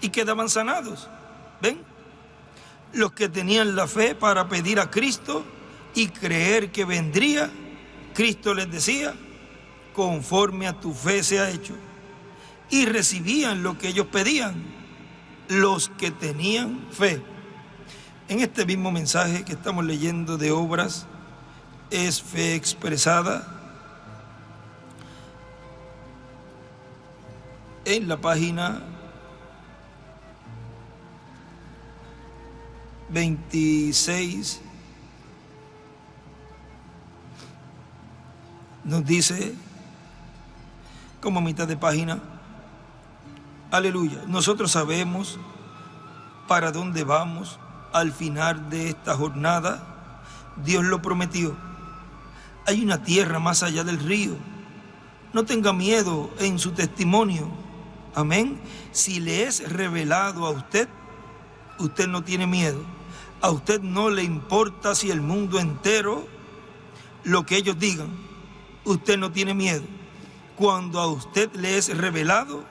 Y quedaban sanados. ¿Ven? Los que tenían la fe para pedir a Cristo y creer que vendría, Cristo les decía, conforme a tu fe sea hecho. Y recibían lo que ellos pedían, los que tenían fe. En este mismo mensaje que estamos leyendo de obras, es fe expresada. En la página 26 nos dice, como mitad de página, aleluya, nosotros sabemos para dónde vamos al final de esta jornada. Dios lo prometió. Hay una tierra más allá del río. No tenga miedo en su testimonio. Amén. Si le es revelado a usted, usted no tiene miedo. A usted no le importa si el mundo entero, lo que ellos digan, usted no tiene miedo. Cuando a usted le es revelado,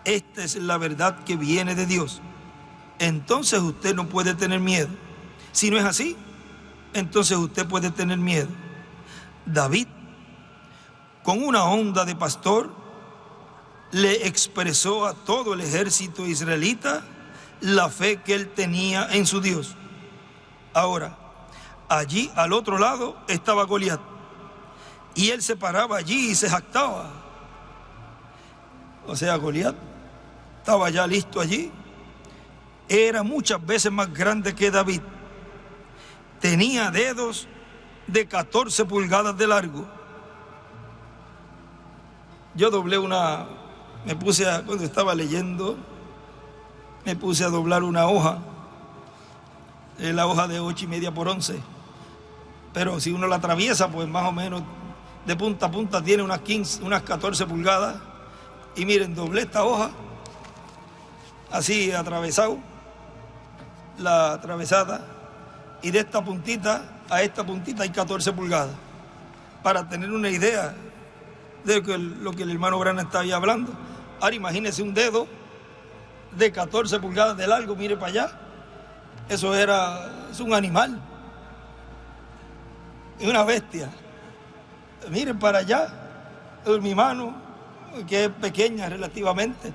esta es la verdad que viene de Dios. Entonces usted no puede tener miedo. Si no es así, entonces usted puede tener miedo. David, con una onda de pastor, le expresó a todo el ejército israelita la fe que él tenía en su Dios. Ahora, allí al otro lado estaba Goliat, y él se paraba allí y se jactaba. O sea, Goliat estaba ya listo allí. Era muchas veces más grande que David. Tenía dedos de 14 pulgadas de largo. Yo cuando estaba leyendo, me puse a doblar una hoja, la hoja de 8,5 por 11. Pero si uno la atraviesa, pues más o menos de punta a punta tiene unas 14 pulgadas. Y miren, doblé esta hoja, así atravesado, la atravesada, y de esta puntita a esta puntita hay 14 pulgadas. para tener una idea de lo que el hermano Branham está ahí hablando. Ahora imagínese un dedo de 14 pulgadas de largo, mire para allá. Es un animal, es una bestia. Miren para allá, mi mano, que es pequeña relativamente,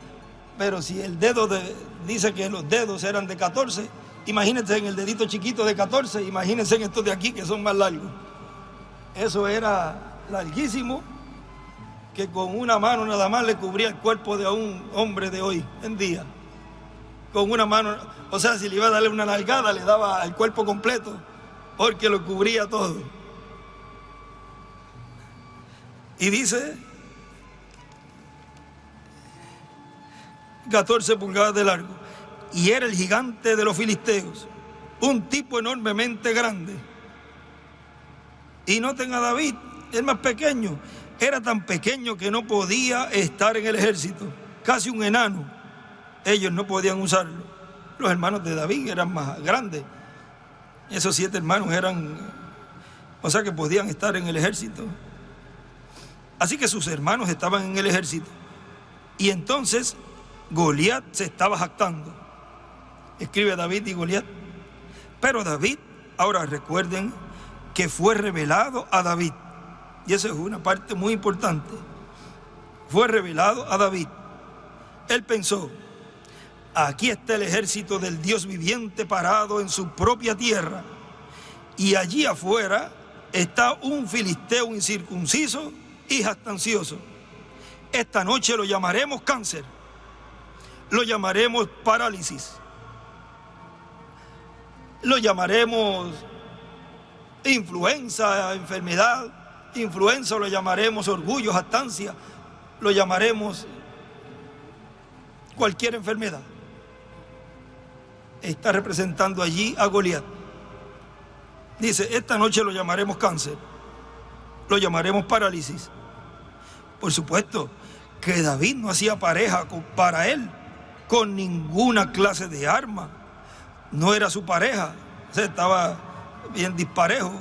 pero si el dedo dice que los dedos eran de 14, imagínense en el dedito chiquito de 14, imagínense en estos de aquí que son más largos. Eso era larguísimo, que con una mano nada más le cubría el cuerpo de un hombre de hoy en día. Con una mano, o sea, si le iba a darle una nalgada, le daba el cuerpo completo, porque lo cubría todo. Y dice 14 pulgadas de largo. Y era el gigante de los filisteos, un tipo enormemente grande. Y noten a David, el más pequeño, era tan pequeño que no podía estar en el ejército, casi un enano. Ellos no podían usarlo. Los hermanos de David eran más grandes. Esos 7 hermanos o sea que podían estar en el ejército. Así que sus hermanos estaban en el ejército. Y entonces Goliat se estaba jactando. Escribe David y Goliat. Pero David, ahora recuerden que fue revelado a David. Y eso es una parte muy importante. Fue revelado a David. Él pensó: aquí está el ejército del Dios viviente parado en su propia tierra. Y allí afuera está un filisteo incircunciso y jactancioso. Esta noche lo llamaremos cáncer. Lo llamaremos parálisis. Lo llamaremos influenza, enfermedad. Influenza lo llamaremos orgullo, jactancia. Lo llamaremos cualquier enfermedad. Está representando allí a Goliat. Dice: esta noche lo llamaremos cáncer, lo llamaremos parálisis. Por supuesto que David no hacía pareja para él con ninguna clase de arma. No era su pareja. O sea, estaba bien disparejo,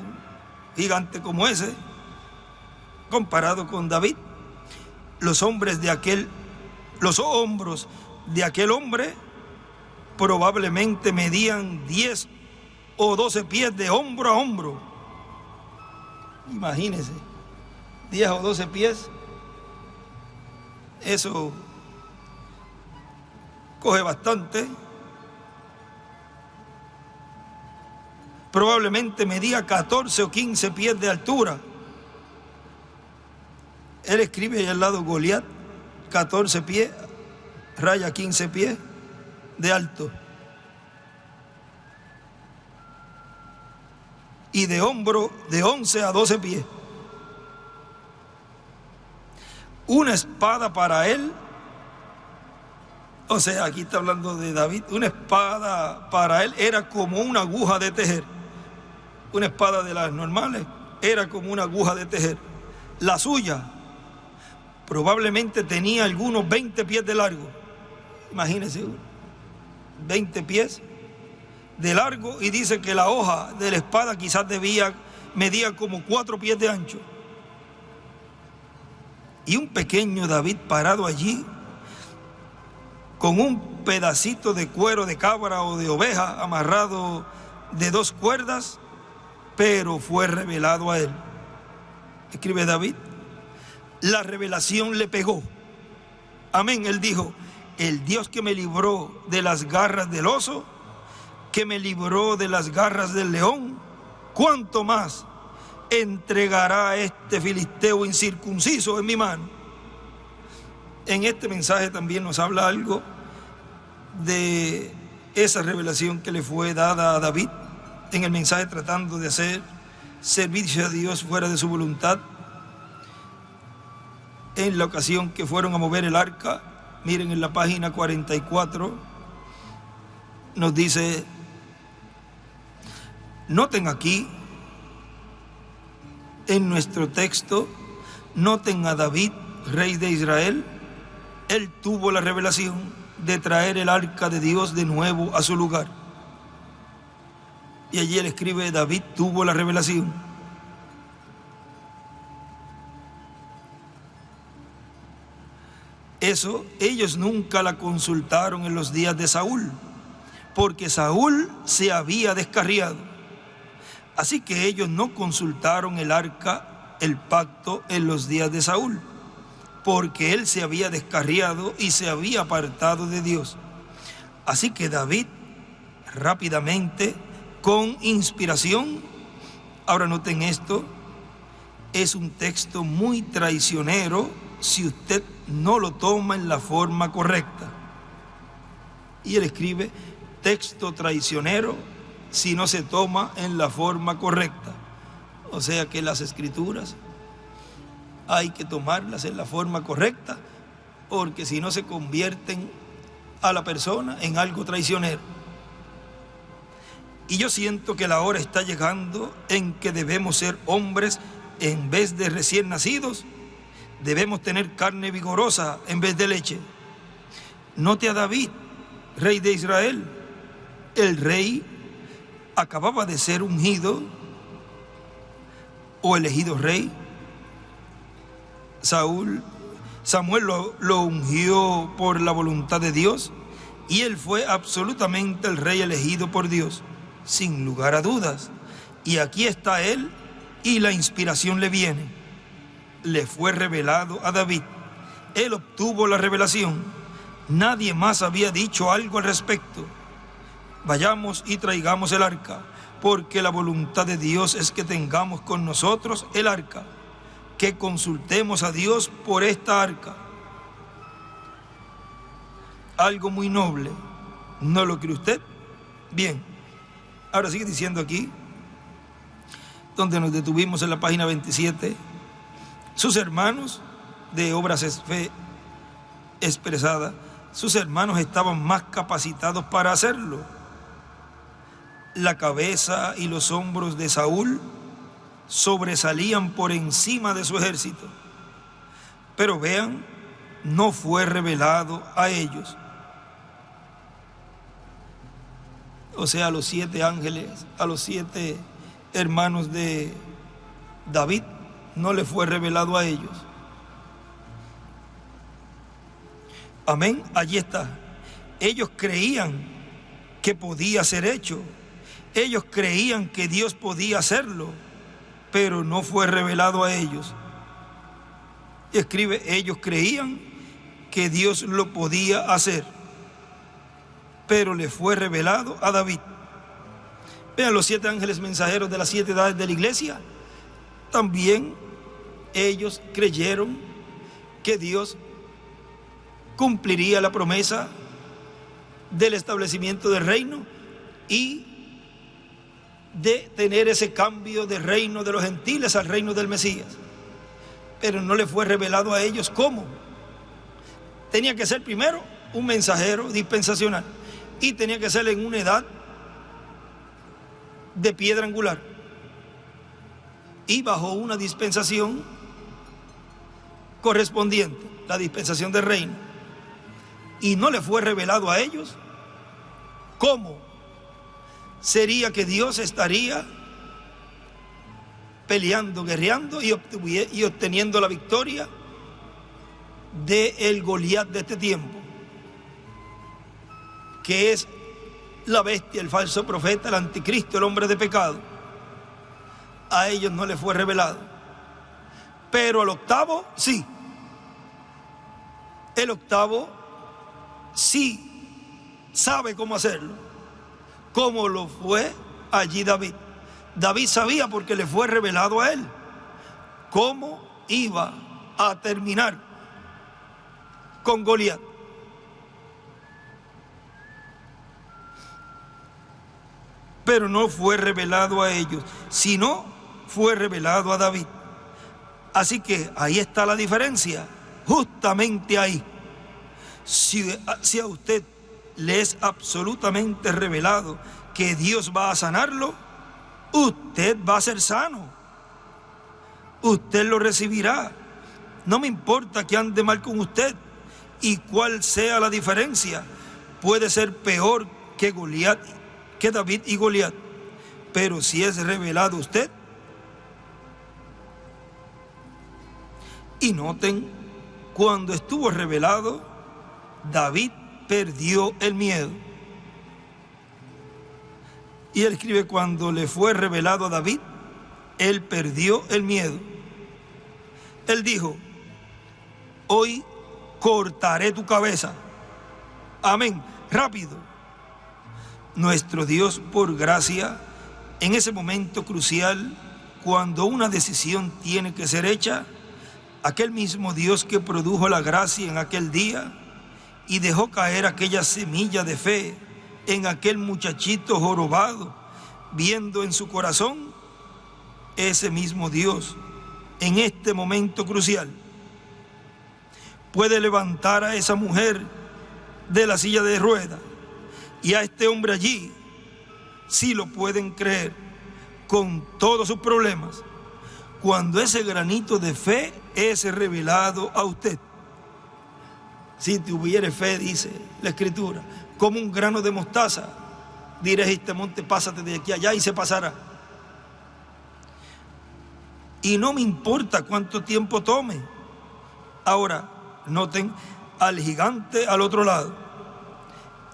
gigante como ese, comparado con David. Los hombros de aquel hombre probablemente medían 10 o 12 pies de hombro a hombro. Imagínense, 10 o 12 pies, eso coge bastante. Probablemente medía 14 o 15 pies de altura. Él escribe ahí al lado: Goliat, 14 pies, raya 15 pies de alto. Y de hombro de 11 a 12 pies. Una espada para él, o sea, aquí está hablando de David, una espada para él era como una aguja de tejer. Una espada de las normales era como una aguja de tejer. La suya probablemente tenía algunos 20 pies de largo. Imagínense, 20 pies de largo, y dice que la hoja de la espada quizás medía como 4 pies de ancho. Y un pequeño David parado allí con un pedacito de cuero de cabra o de oveja amarrado de 2 cuerdas, pero fue revelado a él. Escribe David: la revelación le pegó. Amén. Él dijo: el Dios que me libró de las garras del oso, que me libró de las garras del león, ¿cuánto más entregará a este filisteo incircunciso en mi mano? En este mensaje también nos habla algo de esa revelación que le fue dada a David en el mensaje, tratando de hacer servicio a Dios fuera de su voluntad. En la ocasión que fueron a mover el arca, miren en la página 44, nos dice, noten aquí, en nuestro texto, noten a David, rey de Israel. Él tuvo la revelación de traer el arca de Dios de nuevo a su lugar. Y allí él escribe: David tuvo la revelación. Eso ellos nunca la consultaron en los días de Saúl, porque Saúl se había descarriado. Así que ellos no consultaron el arca, el pacto, en los días de Saúl, porque él se había descarriado y se había apartado de Dios. Así que David rápidamente, con inspiración, ahora noten esto, es un texto muy traicionero si usted no lo toma en la forma correcta. Y él escribe texto traicionero si no se toma en la forma correcta. O sea que las escrituras hay que tomarlas en la forma correcta, porque si no se convierten a la persona en algo traicionero. Y yo siento que la hora está llegando en que debemos ser hombres en vez de recién nacidos. Debemos tener carne vigorosa en vez de leche. Note a David, rey de Israel. El rey acababa de ser ungido o elegido rey. Samuel lo ungió por la voluntad de Dios, y él fue absolutamente el rey elegido por Dios, sin lugar a dudas. Y aquí está él, y la inspiración le viene. Le fue revelado a David. Él obtuvo la revelación. Nadie más había dicho algo al respecto. Vayamos y traigamos el arca, porque la voluntad de Dios es que tengamos con nosotros el arca, que consultemos a Dios por esta arca. Algo muy noble, ¿no lo cree usted? Bien, ahora sigue diciendo aquí, donde nos detuvimos en la página 27, sus hermanos de Obras Fe Expresada, sus hermanos estaban más capacitados para hacerlo. La cabeza y los hombros de Saúl sobresalían por encima de su ejército. Pero vean, no fue revelado a ellos. O sea, a los 7 ángeles, a los 7 hermanos de David, no le fue revelado a ellos. Amén, allí está. Ellos creían que podía ser hecho. Ellos creían que Dios podía hacerlo, pero no fue revelado a ellos. Y escribe, ellos creían que Dios lo podía hacer, pero le fue revelado a David. Vean los 7 ángeles mensajeros de las 7 edades de la iglesia. También ellos creyeron que Dios cumpliría la promesa del establecimiento del reino y de tener ese cambio de reino de los gentiles al reino del Mesías. Pero no le fue revelado a ellos cómo. Tenía que ser primero un mensajero dispensacional, y tenía que ser en una edad de piedra angular y bajo una dispensación correspondiente, la dispensación del reino. Y no le fue revelado a ellos cómo sería que Dios estaría peleando, guerreando y obteniendo la victoria del Goliat de este tiempo, que es la bestia, el falso profeta, el anticristo, el hombre de pecado. A ellos no les fue revelado, pero al octavo sí. El octavo sí sabe cómo hacerlo, como lo fue allí David. David sabía, porque le fue revelado a él, cómo iba a terminar con Goliat. Pero no fue revelado a ellos, sino fue revelado a David. Así que ahí está la diferencia, justamente ahí. Si a usted le es absolutamente revelado que Dios va a sanarlo, usted va a ser sano. Usted lo recibirá. No me importa que ande mal con usted y cuál sea la diferencia. Puede ser peor que Goliat, que David y Goliat, pero si es revelado a usted. Y noten cuando estuvo revelado, David perdió el miedo. Y él escribe, cuando le fue revelado a David, él perdió el miedo. Él dijo, hoy cortaré tu cabeza. Amén. Rápido. Nuestro Dios, por gracia, en ese momento crucial, cuando una decisión tiene que ser hecha, aquel mismo Dios que produjo la gracia en aquel día y dejó caer aquella semilla de fe en aquel muchachito jorobado, viendo en su corazón, ese mismo Dios, en este momento crucial, puede levantar a esa mujer de la silla de ruedas y a este hombre allí, si lo pueden creer, con todos sus problemas, cuando ese granito de fe es revelado a usted. Si tuviere fe, dice la Escritura, como un grano de mostaza, diré a este monte, pásate de aquí a allá, y se pasará. Y no me importa cuánto tiempo tome. Ahora, noten al gigante al otro lado.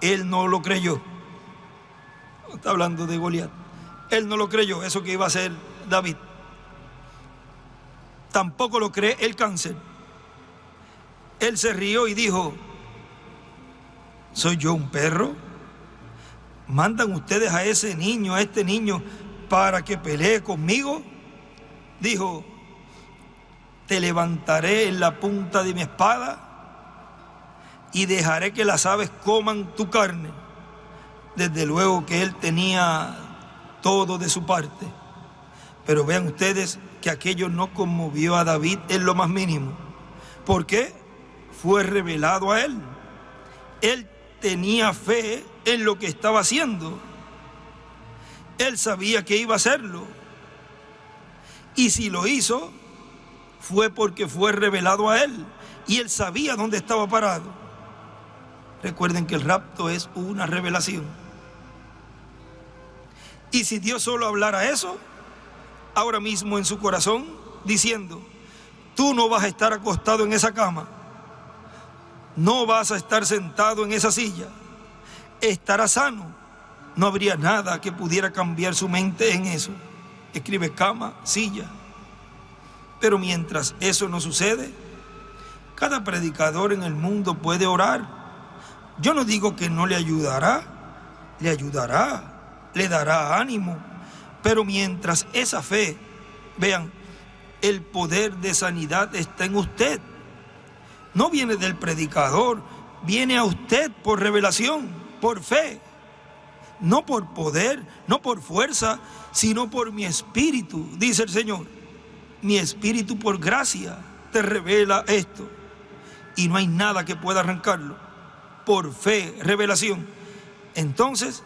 Él no lo creyó. Está hablando de Goliat. Él no lo creyó, eso que iba a hacer David. Tampoco lo cree el cáncer. Él se rió y dijo, ¿soy yo un perro? ¿Mandan ustedes a ese niño, a este niño, para que pelee conmigo? Dijo, te levantaré en la punta de mi espada y dejaré que las aves coman tu carne. Desde luego que él tenía todo de su parte. Pero vean ustedes que aquello no conmovió a David en lo más mínimo. ¿Por qué? Fue revelado a él. Él tenía fe en lo que estaba haciendo. Él sabía que iba a hacerlo. Y si lo hizo, fue porque fue revelado a él. Y él sabía dónde estaba parado. Recuerden que el rapto es una revelación. Y si Dios solo hablara eso, ahora mismo en su corazón, diciendo, tú no vas a estar acostado en esa cama, no vas a estar sentado en esa silla, estarás sano, no habría nada que pudiera cambiar su mente en eso. Escribe cama, silla. Pero mientras eso no sucede, cada predicador en el mundo puede orar. Yo no digo que no le ayudará, le dará ánimo, pero mientras esa fe, vean, el poder de sanidad está en usted. No viene del predicador, viene a usted por revelación, por fe. No por poder, no por fuerza, sino por mi espíritu, dice el Señor. Mi espíritu por gracia te revela esto. Y no hay nada que pueda arrancarlo. Por fe, revelación. Entonces,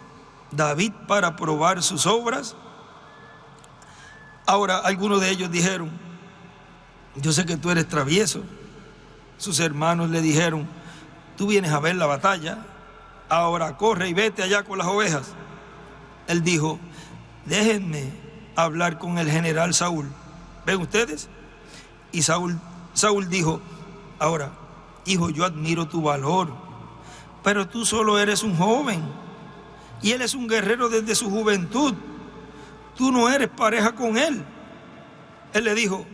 David, para probar sus obras, ahora algunos de ellos dijeron, yo sé que tú eres travieso. Sus hermanos le dijeron, tú vienes a ver la batalla, ahora corre y vete allá con las ovejas. Él dijo, déjenme hablar con el general Saúl. ¿Ven ustedes? Y Saúl dijo, ahora, hijo, yo admiro tu valor, pero tú solo eres un joven y él es un guerrero desde su juventud. Tú no eres pareja con él. Él le dijo,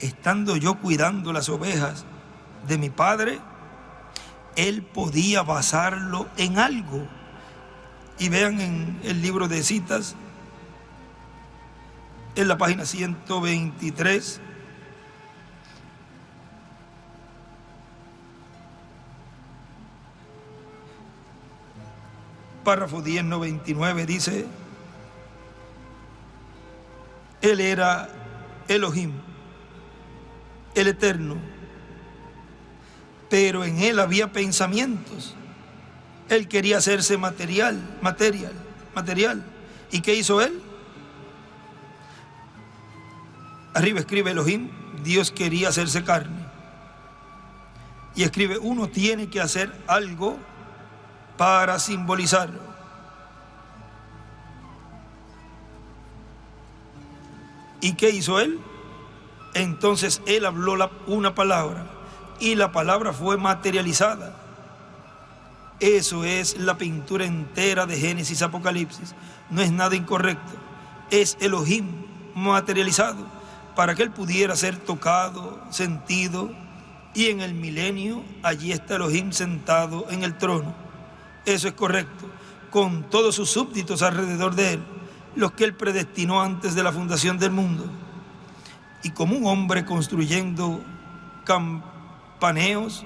estando yo cuidando las ovejas de mi padre, él podía basarlo en algo. Y vean en el libro de citas, en la página 123, párrafo 1099, dice, él era Elohim, el Eterno, pero en él había pensamientos. Él quería hacerse material. ¿Y qué hizo él? Arriba escribe Elohim, Dios quería hacerse carne. Y escribe, uno tiene que hacer algo para simbolizarlo. ¿Y qué hizo él? Entonces él habló una palabra y la palabra fue materializada. Eso es la pintura entera de Génesis, Apocalipsis. No es nada incorrecto. Es Elohim materializado para que él pudiera ser tocado, sentido, y en el milenio allí está Elohim sentado en el trono. Eso es correcto, con todos sus súbditos alrededor de él, los que él predestinó antes de la fundación del mundo. Y como un hombre construyendo campaneos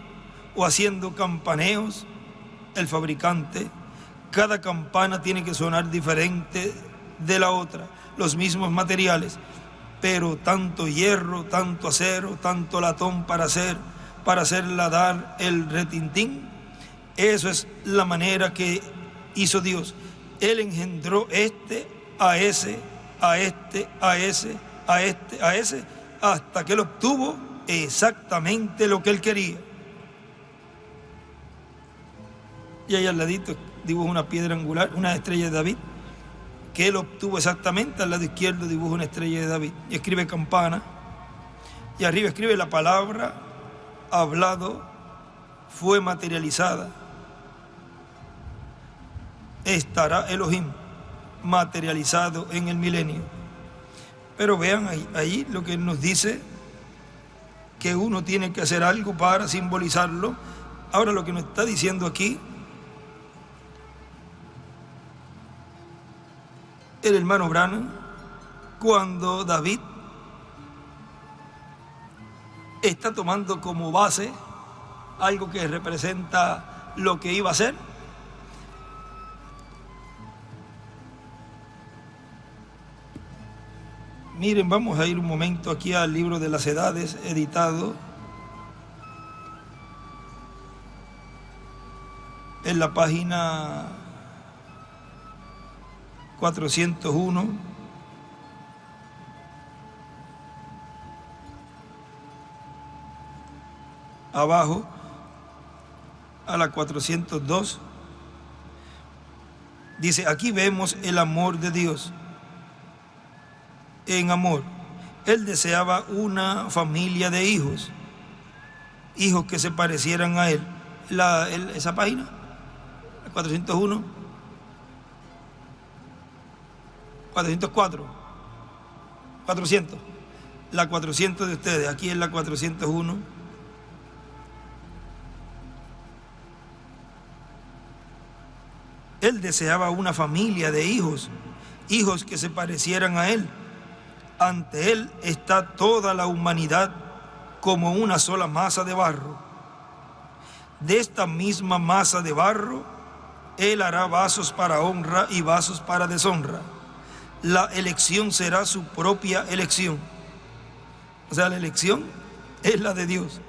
o haciendo campaneos, el fabricante, cada campana tiene que sonar diferente de la otra, los mismos materiales, pero tanto hierro, tanto acero, tanto latón para hacerla dar el retintín. Eso es la manera que hizo Dios. Él engendró a ese, hasta que él obtuvo exactamente lo que él quería. Y ahí al ladito dibuja una piedra angular, una estrella de David, que él obtuvo exactamente. Al lado izquierdo dibuja una estrella de David y escribe campana, y arriba escribe la palabra hablado fue materializada. Estará Elohim materializado en el milenio. Pero vean ahí lo que nos dice, que uno tiene que hacer algo para simbolizarlo. Ahora lo que nos está diciendo aquí el hermano Branham, cuando David está tomando como base algo que representa lo que iba a ser. Miren, vamos a ir un momento aquí al libro de las edades, editado en la página 401. Abajo, a la 402, dice, aquí vemos el amor de Dios. En amor, él deseaba una familia de hijos que se parecieran a él. Esa página, la 401, 404, 400, la 400 de ustedes, aquí es la 401. Él deseaba una familia de hijos que se parecieran a él. Ante él está toda la humanidad como una sola masa de barro. De esta misma masa de barro, él hará vasos para honra y vasos para deshonra. La elección será su propia elección. O sea, la elección es la de Dios.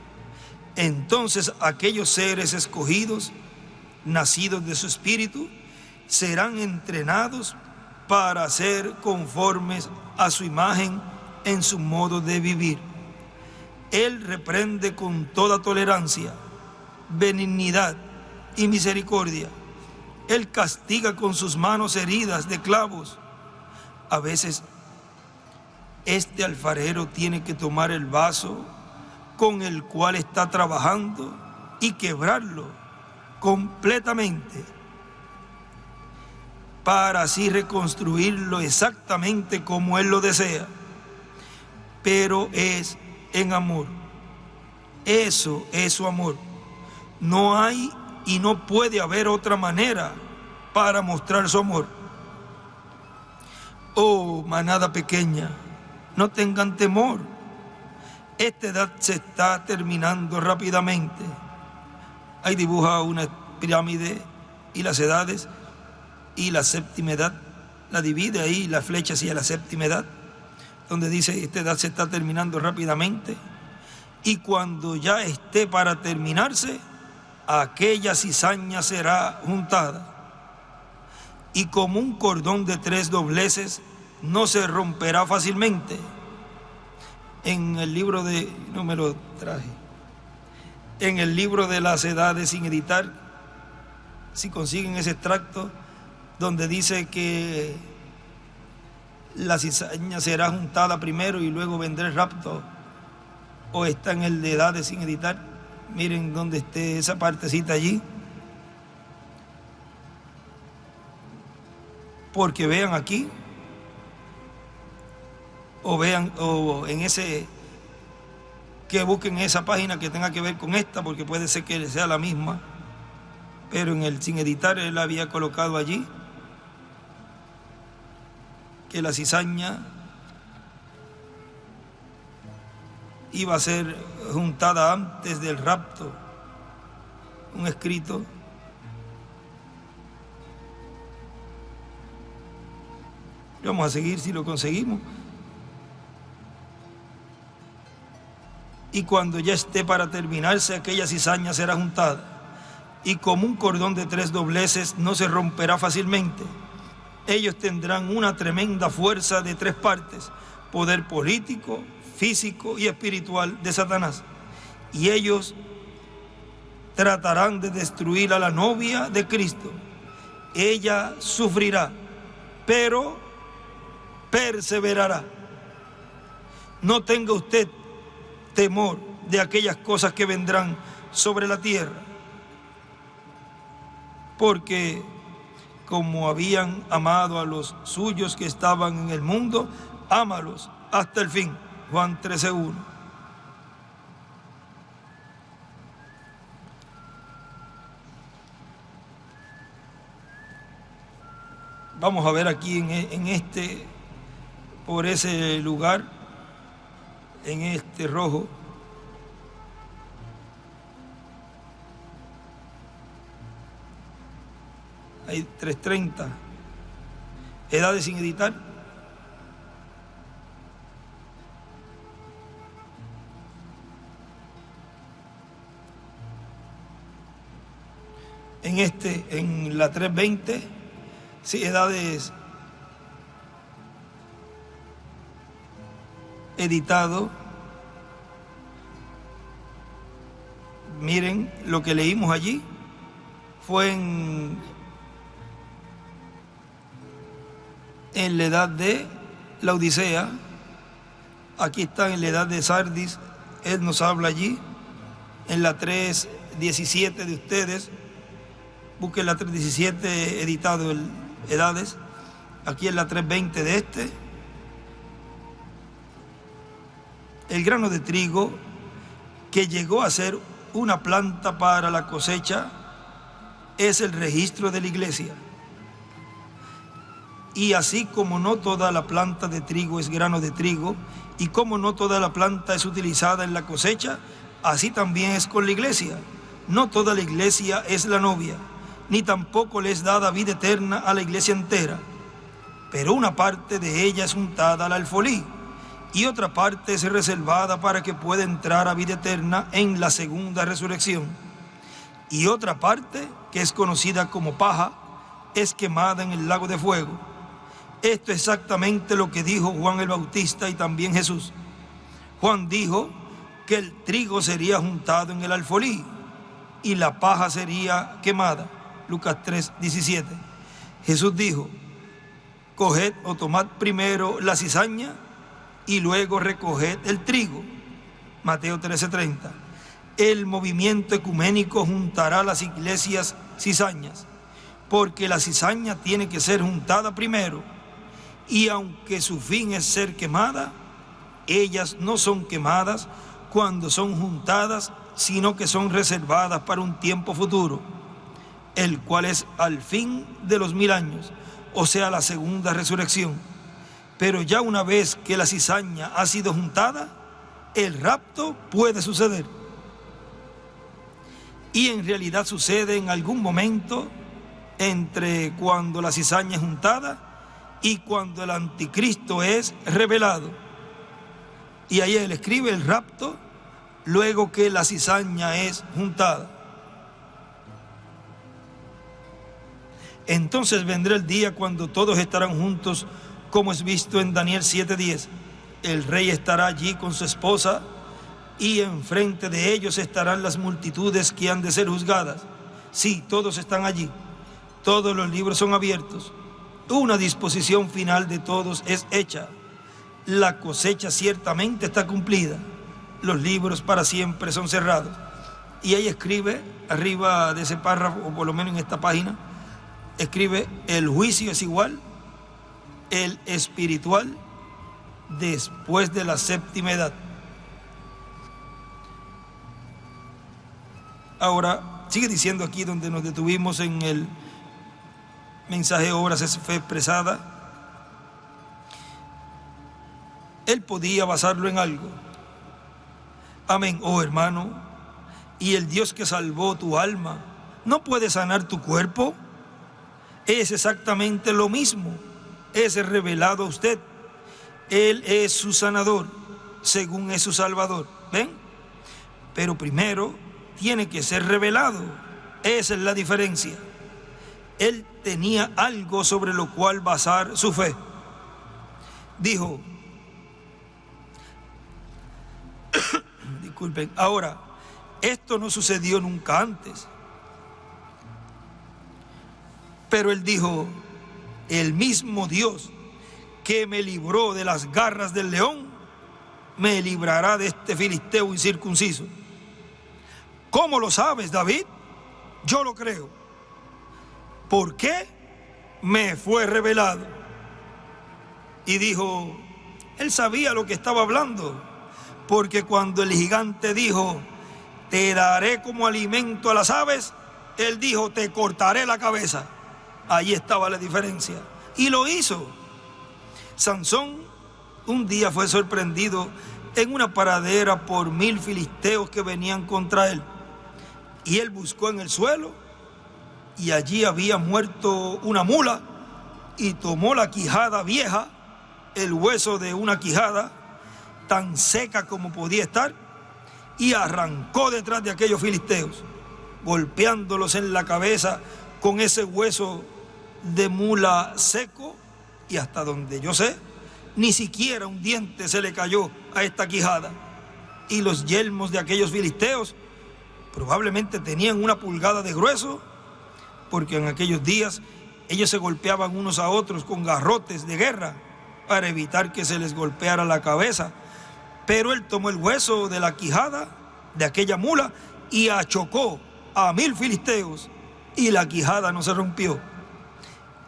Entonces aquellos seres escogidos, nacidos de su espíritu, serán entrenados para ser conformes a su imagen en su modo de vivir. Él reprende con toda tolerancia, benignidad y misericordia. Él castiga con sus manos heridas de clavos. A veces, este alfarero tiene que tomar el vaso con el cual está trabajando y quebrarlo completamente, para así reconstruirlo exactamente como él lo desea. Pero es en amor. Eso es su amor. No hay y no puede haber otra manera para mostrar su amor. Oh, manada pequeña, no tengan temor. Esta edad se está terminando rápidamente. Ahí dibuja una pirámide y las edades, y la séptima edad la divide ahí, la flecha hacia la séptima edad, donde dice esta edad se está terminando rápidamente, y cuando ya esté para terminarse, aquella cizaña será juntada, y como un cordón de 3 dobleces no se romperá fácilmente. En el libro de, no me lo traje, en el libro de las edades sin editar, si consiguen ese extracto donde dice que la cizaña será juntada primero y luego vendrá el rapto, o está en el de edades sin editar, Miren dónde esté esa partecita allí. Porque vean aquí, o vean, o en ese, que busquen esa página que tenga que ver con esta, porque puede ser que sea la misma, pero en el sin editar él había colocado allí que la cizaña iba a ser juntada antes del rapto, un escrito. Vamos a seguir si lo conseguimos. Y cuando ya esté para terminarse, aquella cizaña será juntada, y como un cordón de 3 dobleces no se romperá fácilmente. Ellos tendrán una tremenda fuerza de 3 partes, poder político, físico y espiritual de Satanás. Y ellos tratarán de destruir a la novia de Cristo. Ella sufrirá, pero perseverará. No tenga usted temor de aquellas cosas que vendrán sobre la tierra, porque como habían amado a los suyos que estaban en el mundo, ámalos hasta el fin. Juan 13:1. Vamos a ver aquí en este, por ese lugar, en este rojo. Hay 3:30. Edades sin editar. En este, en la 3:20, sí, edades editado. Miren lo que leímos allí. Fue en la edad de la Odisea. Aquí está en la edad de Sardis. Él nos habla allí. En la 3:17 de ustedes. Busquen la 3:17 editado edades. Aquí en la 3:20 de este. El grano de trigo que llegó a ser una planta para la cosecha es el registro de la iglesia. Y así como no toda la planta de trigo es grano de trigo, y como no toda la planta es utilizada en la cosecha, así también es con la iglesia. No toda la iglesia es la novia, ni tampoco le es dada vida eterna a la iglesia entera, pero una parte de ella es untada al alfolí, y otra parte es reservada para que pueda entrar a vida eterna en la segunda resurrección. Y otra parte, que es conocida como paja, es quemada en el lago de fuego. Esto es exactamente lo que dijo Juan el Bautista y también Jesús. Juan dijo que el trigo sería juntado en el alfolí y la paja sería quemada. Lucas 3:17. Jesús dijo: coged o tomad primero la cizaña y luego recoged el trigo. Mateo 13:30. El movimiento ecuménico juntará las iglesias cizañas, porque la cizaña tiene que ser juntada primero, y aunque su fin es ser quemada, ellas no son quemadas cuando son juntadas, sino que son reservadas para un tiempo futuro, el cual es al fin de los 1000 años, o sea, la segunda resurrección. Pero ya una vez que la cizaña ha sido juntada, el rapto puede suceder. Y en realidad sucede en algún momento entre cuando la cizaña es juntada y cuando el anticristo es revelado. Y ahí él escribe el rapto luego que la cizaña es juntada. Entonces vendrá el día cuando todos estarán juntos, como es visto en Daniel 7:10. El rey estará allí con su esposa, y enfrente de ellos estarán las multitudes que han de ser juzgadas. Sí, todos están allí. Todos los libros son abiertos. Una disposición final de todos es hecha. La cosecha ciertamente está cumplida. Los libros para siempre son cerrados. y ahí escribe, arriba de ese párrafo, o por lo menos en esta página, escribe: el juicio es igual, el espiritual, después de la séptima edad. Ahora, sigue diciendo aquí donde nos detuvimos en el mensaje Obras es Fe Expresada. Él podía basarlo en algo. Amén. Oh hermano, ¿y el Dios que salvó tu alma no puede sanar tu cuerpo? Es exactamente lo mismo. Es revelado a usted. Él es su sanador, según es su salvador. ¿Ven? Pero primero tiene que ser revelado. Esa es la diferencia. Él tenía algo sobre lo cual basar su fe. Dijo, disculpen, ahora, esto no sucedió nunca antes. Pero él dijo, el mismo Dios que me libró de las garras del león, me librará de este filisteo incircunciso. ¿Cómo lo sabes, David? Yo lo creo. ¿Por qué? Me fue revelado. Y dijo, él sabía lo que estaba hablando, porque cuando el gigante dijo, te daré como alimento a las aves, él dijo, te cortaré la cabeza. Ahí estaba la diferencia. Y lo hizo. Sansón un día fue sorprendido en una pradera por 1000 filisteos que venían contra él. Y él buscó en el suelo, y allí había muerto una mula, y tomó la quijada vieja, el hueso de una quijada, tan seca como podía estar, y arrancó detrás de aquellos filisteos, golpeándolos en la cabeza con ese hueso de mula seco, y hasta donde yo sé, ni siquiera un diente se le cayó a esta quijada. Y los yelmos de aquellos filisteos probablemente tenían 1 pulgada de grueso, porque en aquellos días ellos se golpeaban unos a otros con garrotes de guerra para evitar que se les golpeara la cabeza. Pero él tomó el hueso de la quijada de aquella mula y achocó a 1000 filisteos, y la quijada no se rompió.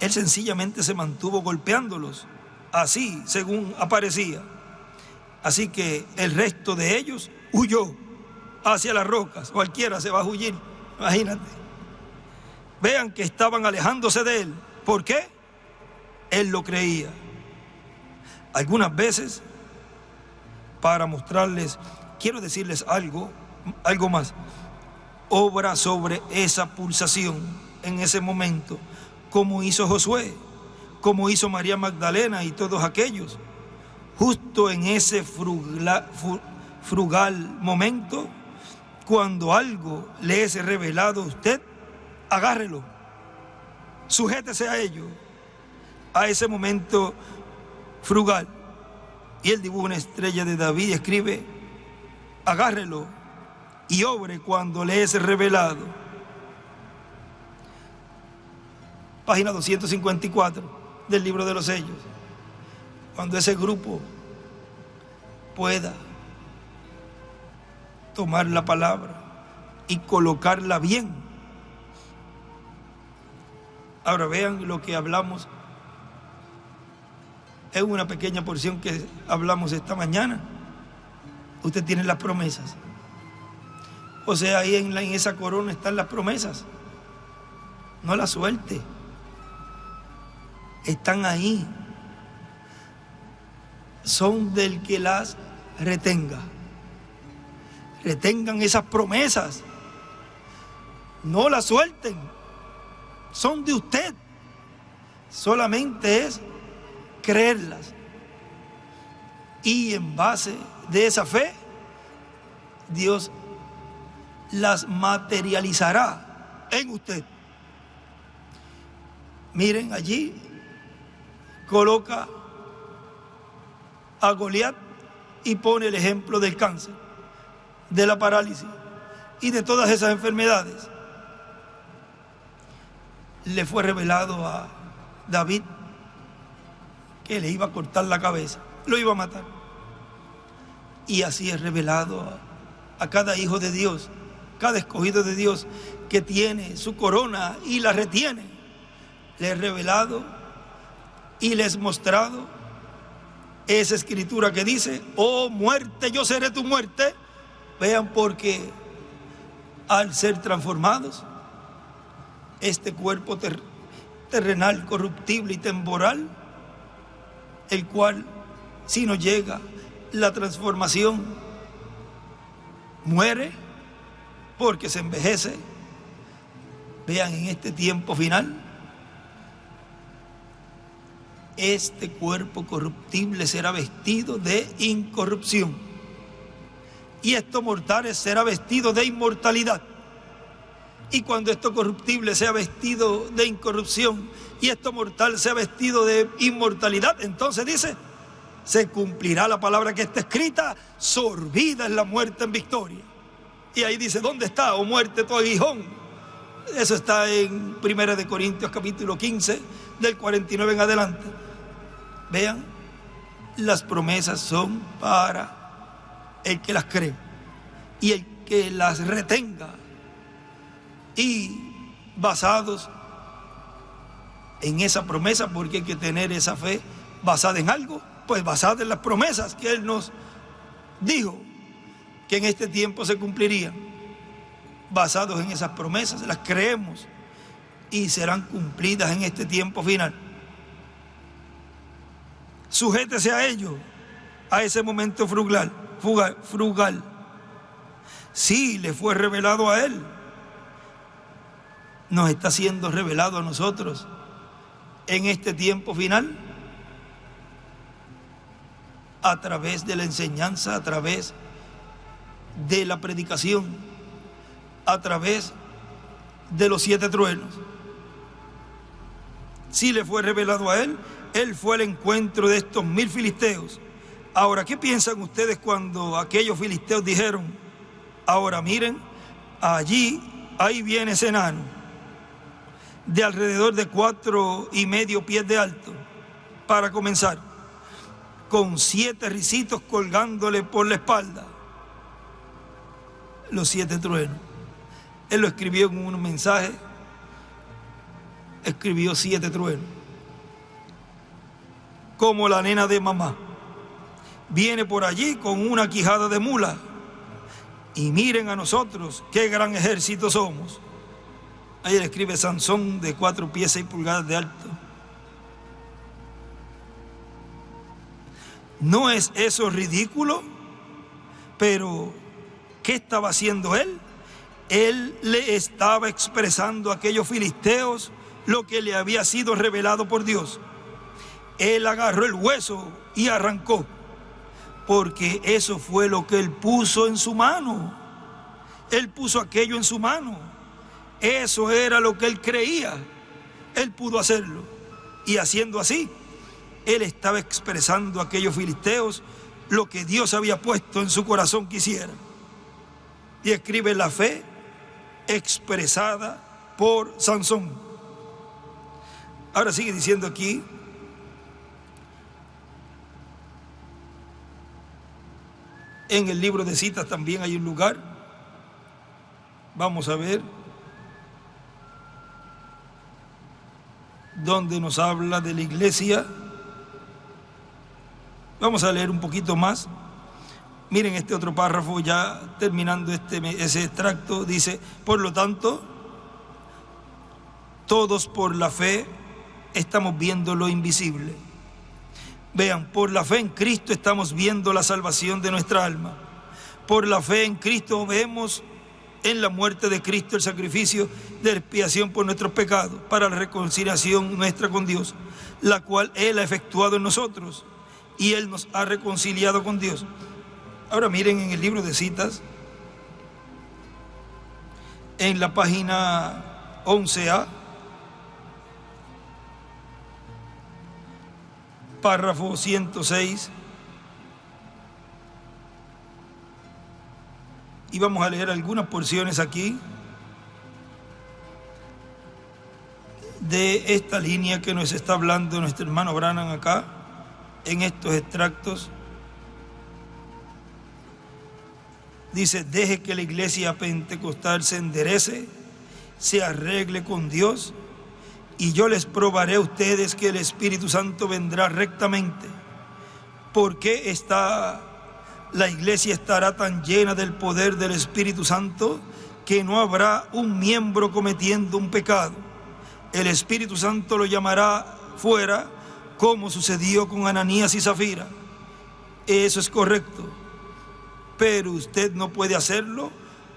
Él sencillamente se mantuvo golpeándolos, así según aparecía. Así que el resto de ellos huyó hacia las rocas. Cualquiera se va a huir, imagínate. Vean que estaban alejándose de él. ¿Por qué? Él lo creía. Algunas veces, para mostrarles, quiero decirles algo más. Obra sobre esa pulsación en ese momento, como hizo Josué, como hizo María Magdalena y todos aquellos. Justo en ese frugal momento, cuando algo le es revelado a usted, agárrelo, sujétese a ello, a ese momento frugal. Y él dibuja una estrella de David y escribe, agárrelo y obre cuando le es revelado. Página 254 del libro de los sellos. Cuando ese grupo pueda tomar la palabra y colocarla bien. Ahora vean lo que hablamos. Es una pequeña porción que hablamos esta mañana. Usted tiene las promesas. O sea, ahí en esa corona están las promesas. No las suelte. Están ahí. Son del que las retenga. Retengan esas promesas. No las suelten. Son de usted. Solamente es creerlas. Y en base de esa fe, Dios las materializará en usted. Miren, allí coloca a Goliat y pone el ejemplo del cáncer, de la parálisis y de todas esas enfermedades. Le fue revelado a David que le iba a cortar la cabeza, lo iba a matar. Y así es revelado a cada hijo de Dios cada escogido de Dios que tiene su corona y la retiene, le he revelado y les he mostrado esa escritura que dice: oh muerte, yo seré tu muerte. Vean, porque al ser transformados, este cuerpo terrenal, corruptible y temporal, el cual, si no llega la transformación, muere porque se envejece. Vean, en este tiempo final, este cuerpo corruptible será vestido de incorrupción, y esto mortal será vestido de inmortalidad. Y cuando esto corruptible sea vestido de incorrupción y esto mortal sea vestido de inmortalidad, entonces dice: se cumplirá la palabra que está escrita: sorbida es la muerte en victoria. Y ahí dice: ¿dónde está, oh muerte, tu aguijón? Eso está en 1 Corintios capítulo 15, del 49 en adelante. Vean, las promesas son para el que las cree y el que las retenga. Y basados en esa promesa, porque hay que tener esa fe basada en algo, pues basada en las promesas que Él nos dijo que en este tiempo se cumplirían. Basados en esas promesas, las creemos y serán cumplidas en este tiempo final. Sujétese a ello, a ese momento frugal. Sí, le fue revelado a Él. Nos está siendo revelado a nosotros en este tiempo final a través de la enseñanza, a través de la predicación, a través de los 7 truenos. Sí le fue revelado a Él. Él fue al encuentro de estos 1000 filisteos. Ahora, ¿qué piensan ustedes cuando aquellos filisteos dijeron: ahora miren, ahí viene ese enano de alrededor de 4,5 pies de alto, para comenzar, con 7 ricitos colgándole por la espalda? Los 7 truenos. Él lo escribió en un mensaje, escribió 7 truenos. Como la nena de mamá. Viene por allí con una quijada de mula. Y miren a nosotros, qué gran ejército somos. Ahí él escribe: Sansón, de 4 pies 6 pulgadas de alto. ¿No es eso ridículo? Pero, ¿qué estaba haciendo él? Él le estaba expresando a aquellos filisteos lo que le había sido revelado por Dios. Él agarró el hueso y arrancó, porque eso fue lo que él puso en su mano. Él puso aquello en su mano. Eso era lo que él creía. Él pudo hacerlo. Y haciendo así, él estaba expresando a aquellos filisteos lo que Dios había puesto en su corazón que hiciera. Y escribe: la fe expresada por Sansón. Ahora sigue diciendo aquí: en el libro de citas también hay un lugar. Vamos a ver, donde nos habla de la iglesia. Vamos a leer un poquito más. Miren este otro párrafo, ya terminando ese extracto. Dice: por lo tanto, todos por la fe estamos viendo lo invisible. Vean, por la fe en Cristo estamos viendo la salvación de nuestra alma. Por la fe en Cristo vemos en la muerte de Cristo el sacrificio de expiación por nuestros pecados, para la reconciliación nuestra con Dios, la cual Él ha efectuado en nosotros, y Él nos ha reconciliado con Dios. Ahora miren en el libro de citas, en la página 11A, párrafo 106, y vamos a leer algunas porciones aquí de esta línea que nos está hablando nuestro hermano Branham acá, en estos extractos. Dice, deje que la iglesia pentecostal se enderece, se arregle con Dios, y yo les probaré a ustedes que el Espíritu Santo vendrá rectamente. ¿Por qué la iglesia estará tan llena del poder del Espíritu Santo que no habrá un miembro cometiendo un pecado? El Espíritu Santo lo llamará fuera, como sucedió con Ananías y Zafira. Eso es correcto, pero usted no puede hacerlo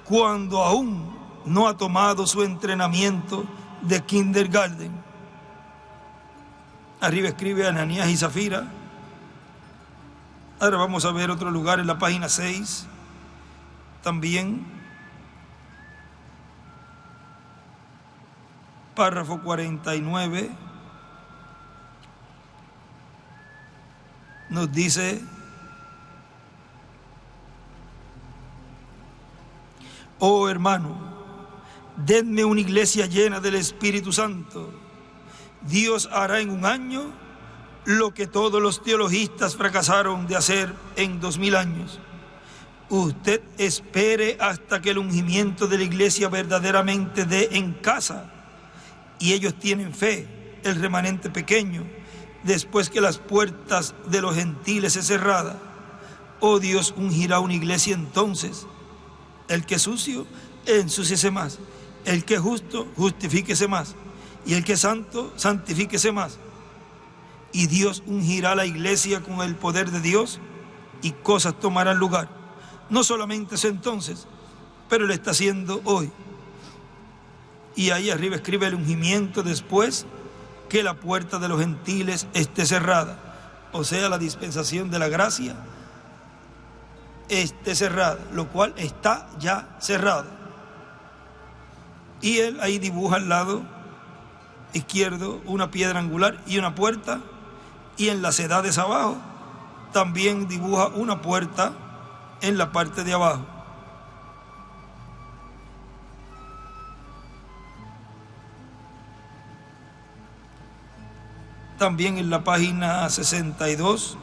cuando aún no ha tomado su entrenamiento de kindergarten. Arriba escribe Ananías y Zafira. Ahora vamos a ver otro lugar en la página 6. También, párrafo 49, nos dice: oh hermano, denme una iglesia llena del Espíritu Santo. Dios hará en un año lo que todos los teologistas fracasaron de hacer en 2000 años. Usted espere hasta que el ungimiento de la iglesia verdaderamente dé en casa. Y ellos tienen fe, el remanente pequeño, después que las puertas de los gentiles se cerradas. Oh, Dios ungirá una iglesia entonces. El que es sucio, ensúciese más. El que es justo, justifíquese más. Y el que es santo, santifíquese más. Y Dios ungirá la iglesia con el poder de Dios, y cosas tomarán lugar. No solamente eso entonces, pero lo está haciendo hoy. Y ahí arriba escribe el ungimiento después que la puerta de los gentiles esté cerrada. O sea, la dispensación de la gracia esté cerrada, lo cual está ya cerrada. Y él ahí dibuja al lado izquierdo una piedra angular y una puerta, y en las edades abajo también dibuja una puerta en la parte de abajo. También en la página 62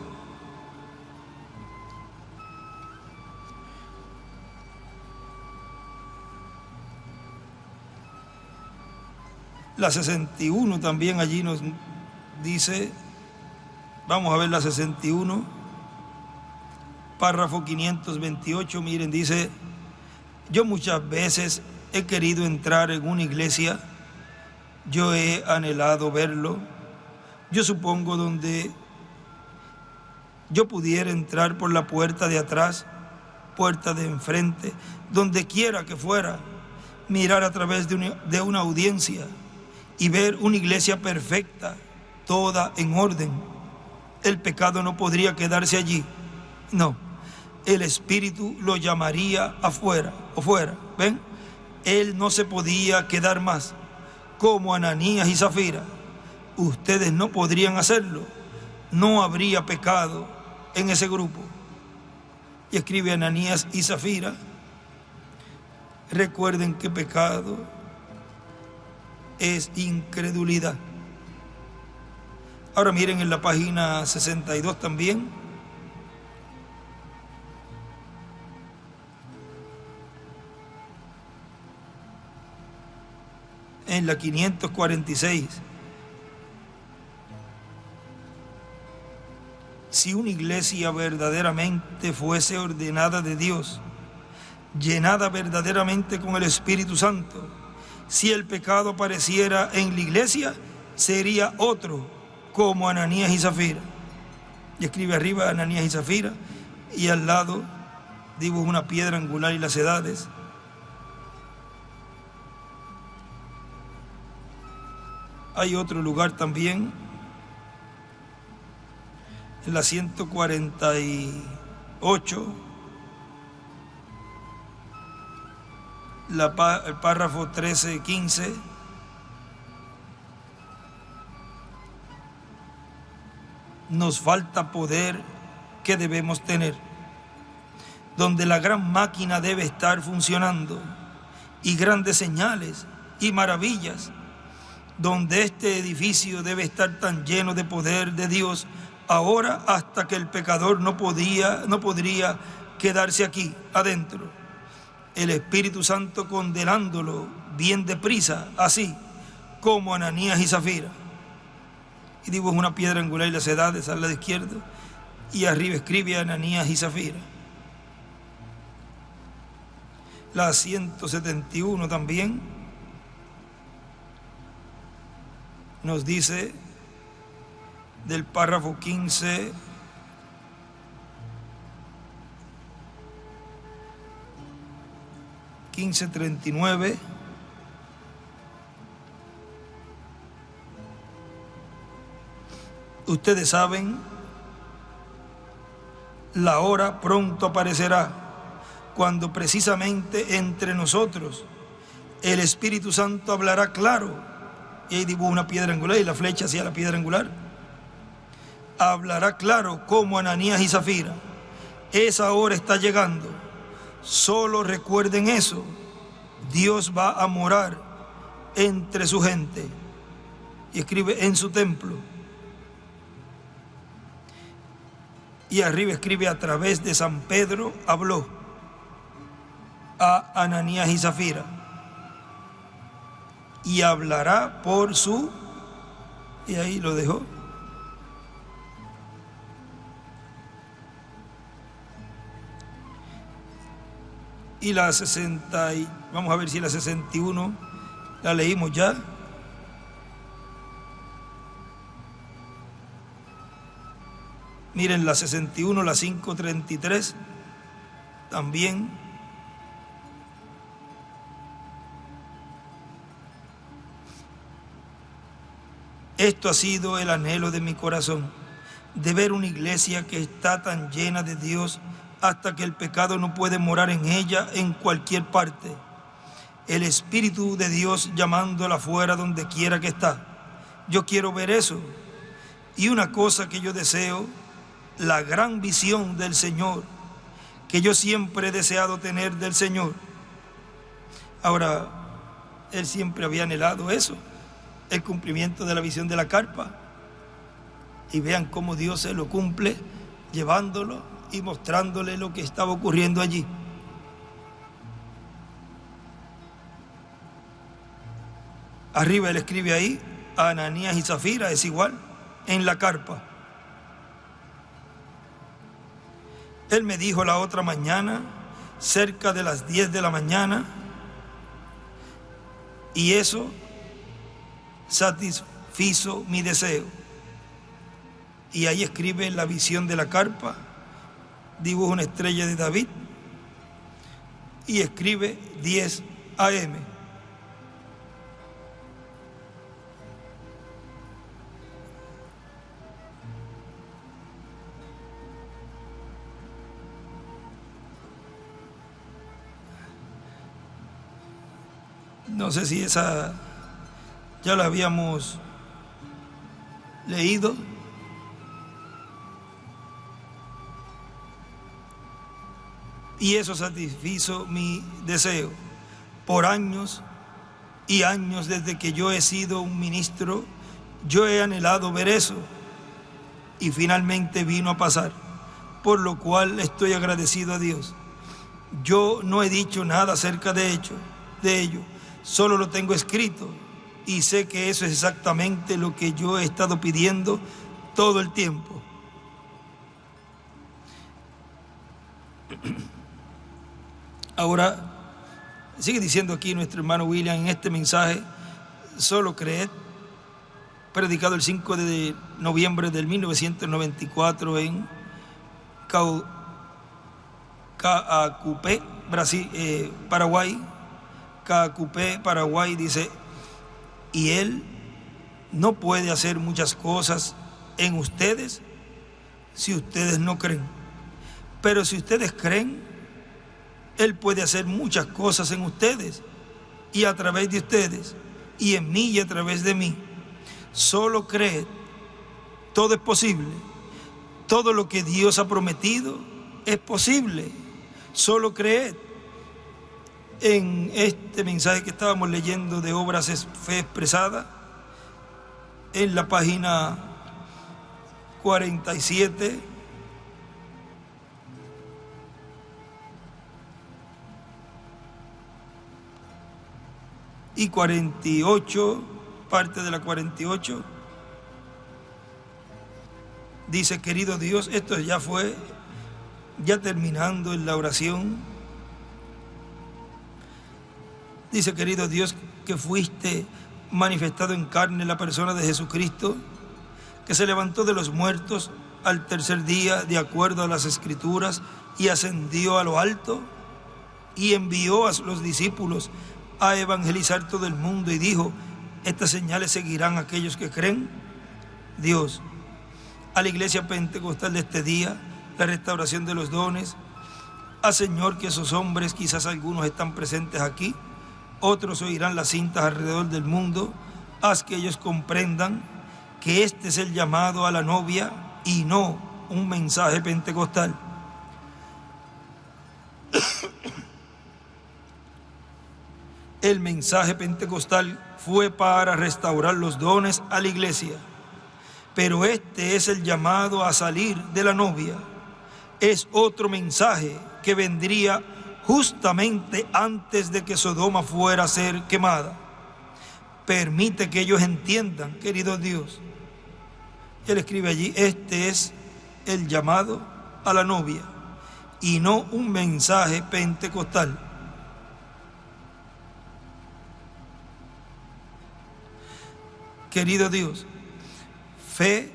la 61 también allí nos dice, vamos a ver la 61, párrafo 528, miren, dice: yo muchas veces he querido entrar en una iglesia, yo he anhelado verlo, yo supongo donde yo pudiera entrar por la puerta de atrás, puerta de enfrente, donde quiera que fuera, mirar a través de una audiencia y ver una iglesia perfecta, toda en orden. El pecado no podría quedarse allí. No, el Espíritu lo llamaría afuera o fuera. ¿Ven? Él no se podía quedar más. Como Ananías y Zafira, ustedes no podrían hacerlo. No habría pecado en ese grupo. Y escribe Ananías y Zafira. Recuerden que pecado es incredulidad. Ahora miren en la página 62 también. En la 546. Si una iglesia verdaderamente fuese ordenada de Dios, llenada verdaderamente con el Espíritu Santo, si el pecado apareciera en la iglesia, sería otro, como Ananías y Zafira. Y escribe arriba Ananías y Zafira, y al lado dibuja una piedra angular y las edades. Hay otro lugar también, en la 148, el párrafo 13-15, nos falta poder que debemos tener, donde la gran máquina debe estar funcionando, y grandes señales y maravillas, donde este edificio debe estar tan lleno de poder de Dios ahora hasta que el pecador no podría quedarse aquí adentro. el Espíritu Santo condenándolo bien deprisa, así como Ananías y Zafira. Y dibuja una piedra angular y las edades al lado izquierdo, y arriba escribe Ananías y Zafira. La 171 también nos dice del párrafo 15, $15.39, ustedes saben, la hora pronto aparecerá, cuando precisamente entre nosotros el Espíritu Santo hablará claro. Y ahí dibuja una piedra angular y la flecha hacia la piedra angular. Hablará claro como Ananías y Zafira. Esa hora está llegando. Solo recuerden eso. Dios va a morar entre su gente. Y escribe en su templo. Y arriba escribe a través de San Pedro habló a Ananías y Zafira. Y hablará por su... Y ahí lo dejó. Y la 60, vamos a ver si la 61 la leímos ya. Miren la 61, la 533 también. Esto ha sido el anhelo de mi corazón, de ver una iglesia que está tan llena de Dios hasta que el pecado no puede morar en ella en cualquier parte. El Espíritu de Dios llamándola fuera donde quiera que está. Yo quiero ver eso. Y una cosa que yo deseo, la gran visión del Señor, que yo siempre he deseado tener del Señor. Ahora, él siempre había anhelado eso, el cumplimiento de la visión de la carpa. Y vean cómo Dios se lo cumple, llevándolo y mostrándole lo que estaba ocurriendo allí. Arriba él escribe ahí, a Ananías y Zafira, es igual, en la carpa. Él me dijo la otra mañana, cerca de las 10 de la mañana, y eso satisfizo mi deseo. Y ahí escribe la visión de la carpa, dibuja una estrella de David y escribe 10 AM. No sé si esa ya la habíamos leído. Y eso satisfizo mi deseo. Por años y años desde que yo he sido un ministro, yo he anhelado ver eso. Y finalmente vino a pasar, por lo cual estoy agradecido a Dios. Yo no he dicho nada acerca de ello, solo lo tengo escrito. Y sé que eso es exactamente lo que yo he estado pidiendo todo el tiempo. Ahora, sigue diciendo aquí nuestro hermano William en este mensaje, solo creed, predicado el 5 de noviembre del 1994 en Caacupé, Brasil, Paraguay. Caacupé, Paraguay, dice, y Él no puede hacer muchas cosas en ustedes si ustedes no creen. Pero si ustedes creen, Él puede hacer muchas cosas en ustedes y a través de ustedes y en mí y a través de mí. Solo creed, todo es posible. Todo lo que Dios ha prometido es posible. Solo creed. En este mensaje que estábamos leyendo de Obras es Fe Expresada, en la página 47, y 48, parte de la 48, dice: querido Dios, esto ya fue, ya terminando en la oración, dice: querido Dios, que fuiste manifestado en carne la persona de Jesucristo, que se levantó de los muertos al tercer día de acuerdo a las Escrituras y ascendió a lo alto y envió a los discípulos a evangelizar todo el mundo y dijo: estas señales seguirán a aquellos que creen. Dios, a la iglesia pentecostal de este día, la restauración de los dones, Señor, que esos hombres, quizás algunos están presentes aquí, otros oirán las cintas alrededor del mundo, haz que ellos comprendan que este es el llamado a la novia y no un mensaje pentecostal. El mensaje pentecostal fue para restaurar los dones a la iglesia, pero este es el llamado a salir de la novia. Es otro mensaje que vendría justamente antes de que Sodoma fuera a ser quemada. Permite que ellos entiendan, querido Dios. Él escribe allí: este es el llamado a la novia y no un mensaje pentecostal. Querido Dios, fe,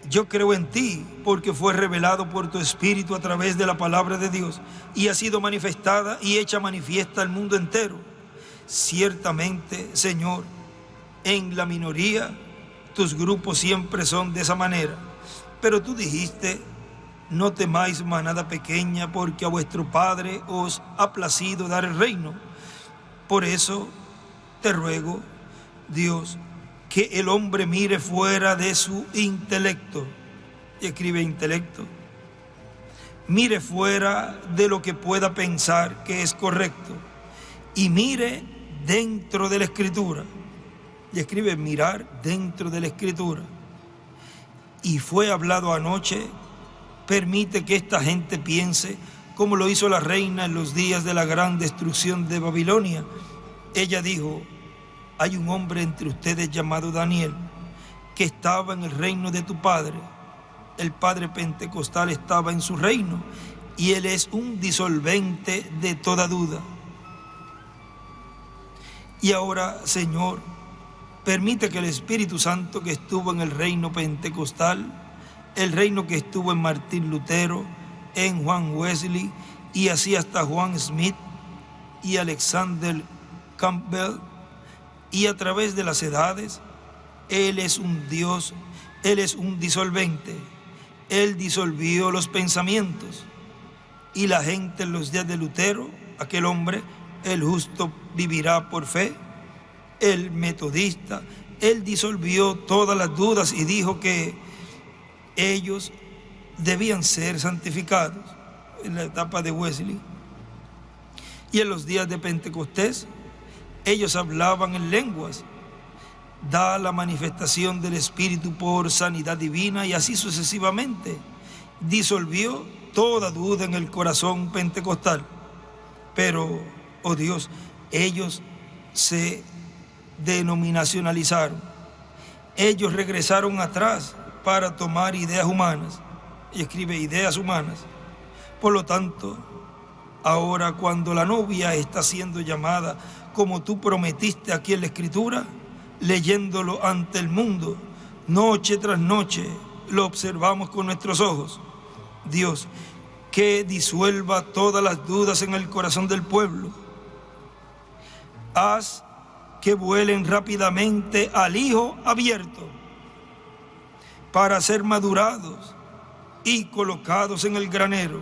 yo creo en ti porque fue revelado por tu Espíritu a través de la palabra de Dios y ha sido manifestada y hecha manifiesta al mundo entero. Ciertamente, Señor, en la minoría, tus grupos siempre son de esa manera. Pero tú dijiste: no temáis manada pequeña, porque a vuestro Padre os ha placido dar el reino. Por eso te ruego, Dios, que el hombre mire fuera de su intelecto. Y escribe intelecto. Mire fuera de lo que pueda pensar que es correcto y mire dentro de la Escritura. Y escribe mirar dentro de la Escritura. Y fue hablado anoche: permite que esta gente piense como lo hizo la reina en los días de la gran destrucción de Babilonia. Ella dijo: hay un hombre entre ustedes llamado Daniel, que estaba en el reino de tu padre. El padre pentecostal estaba en su reino, y él es un disolvente de toda duda. Y ahora, Señor, permite que el Espíritu Santo que estuvo en el reino pentecostal, el reino que estuvo en Martín Lutero, en Juan Wesley, y así hasta Juan Smith y Alexander Campbell, y a través de las edades, Él es un Dios, Él es un disolvente. Él disolvió los pensamientos. Y la gente en los días de Lutero, aquel hombre, el justo vivirá por fe, el metodista, él disolvió todas las dudas y dijo que ellos debían ser santificados en la etapa de Wesley. Y en los días de Pentecostés, ellos hablaban en lenguas, da la manifestación del Espíritu por sanidad divina y así sucesivamente. Disolvió toda duda en el corazón pentecostal. Pero, oh Dios, ellos se denominacionalizaron. Ellos regresaron atrás para tomar ideas humanas. Y escribe ideas humanas. Por lo tanto, ahora cuando la novia está siendo llamada como tú prometiste aquí en la Escritura, leyéndolo ante el mundo, noche tras noche, lo observamos con nuestros ojos. Dios, que disuelva todas las dudas en el corazón del pueblo. Haz que vuelen rápidamente al Hijo abierto para ser madurados y colocados en el granero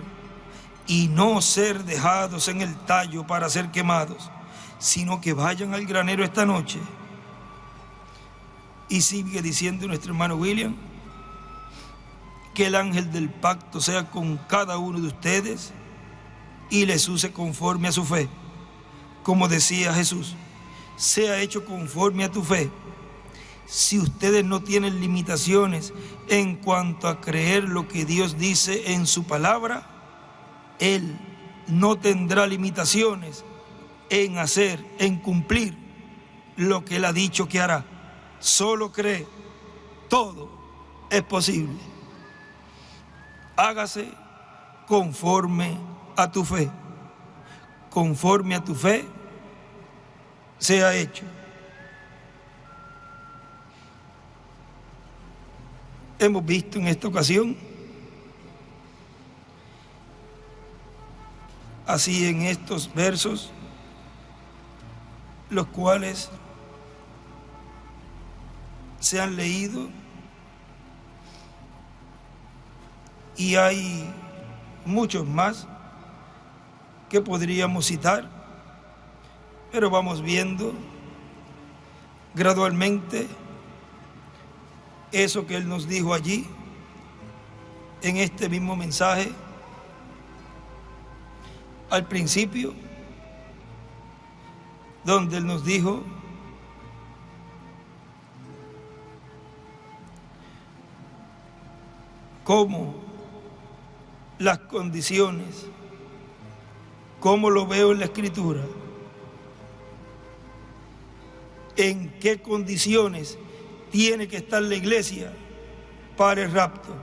y no ser dejados en el tallo para ser quemados, sino que vayan al granero esta noche. Y sigue diciendo nuestro hermano William: que el ángel del pacto sea con cada uno de ustedes y les use conforme a su fe. Como decía Jesús, sea hecho conforme a tu fe. Si ustedes no tienen limitaciones en cuanto a creer lo que Dios dice en su palabra, Él no tendrá limitaciones en hacer, en cumplir lo que Él ha dicho que hará. Solo cree, todo es posible. Hágase conforme a tu fe. Conforme a tu fe sea hecho. Hemos visto en esta ocasión, así en estos versos, los cuales se han leído, y hay muchos más que podríamos citar, pero vamos viendo gradualmente eso que Él nos dijo allí, en este mismo mensaje, al principio, donde Él nos dijo cómo las condiciones, cómo lo veo en la Escritura, en qué condiciones tiene que estar la iglesia para el rapto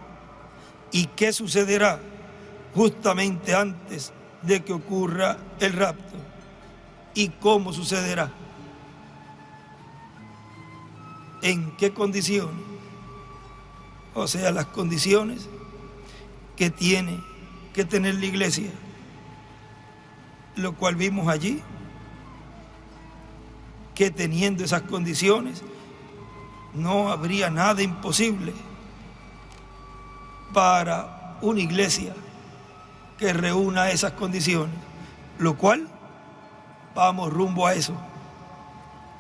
y qué sucederá justamente antes de que ocurra el rapto y cómo sucederá, en qué condiciones, o sea, las condiciones que tiene que tener la iglesia, lo cual vimos allí, que teniendo esas condiciones no habría nada imposible para una iglesia que reúna esas condiciones, lo cual vamos rumbo a eso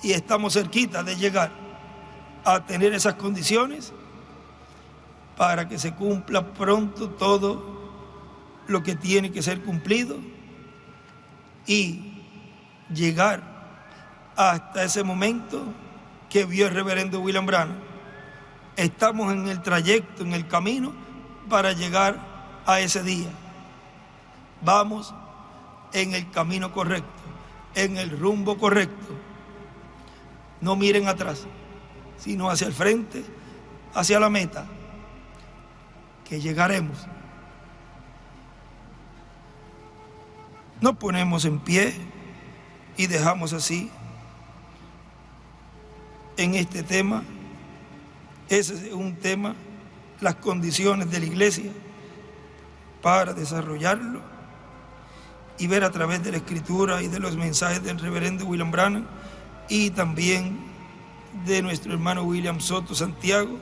y estamos cerquita de llegar a tener esas condiciones para que se cumpla pronto todo lo que tiene que ser cumplido y llegar hasta ese momento que vio el reverendo William Branham. Estamos en el trayecto, en el camino para llegar a ese día. Vamos en el camino correcto, en el rumbo correcto. No miren atrás, sino hacia el frente, hacia la meta, que llegaremos. Nos ponemos en pie y dejamos así en este tema. Ese es un tema, las condiciones de la iglesia para desarrollarlo y ver a través de la Escritura y de los mensajes del reverendo William Branham y también de nuestro hermano William Soto Santiago,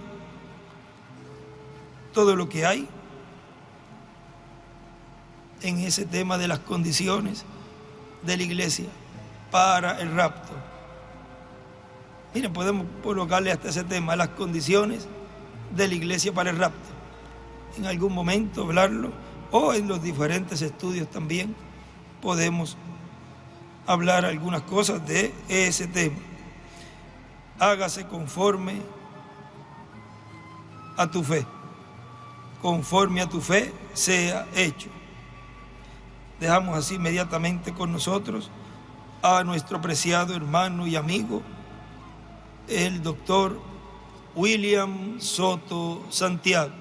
todo lo que hay en ese tema de las condiciones de la iglesia para el rapto. Miren, podemos colocarle hasta ese tema, las condiciones de la iglesia para el rapto. En algún momento hablarlo, o en los diferentes estudios también podemos hablar algunas cosas de ese tema. Hágase conforme a tu fe. Conforme a tu fe sea hecho. Dejamos así inmediatamente con nosotros a nuestro apreciado hermano y amigo, el doctor William Soto Santiago.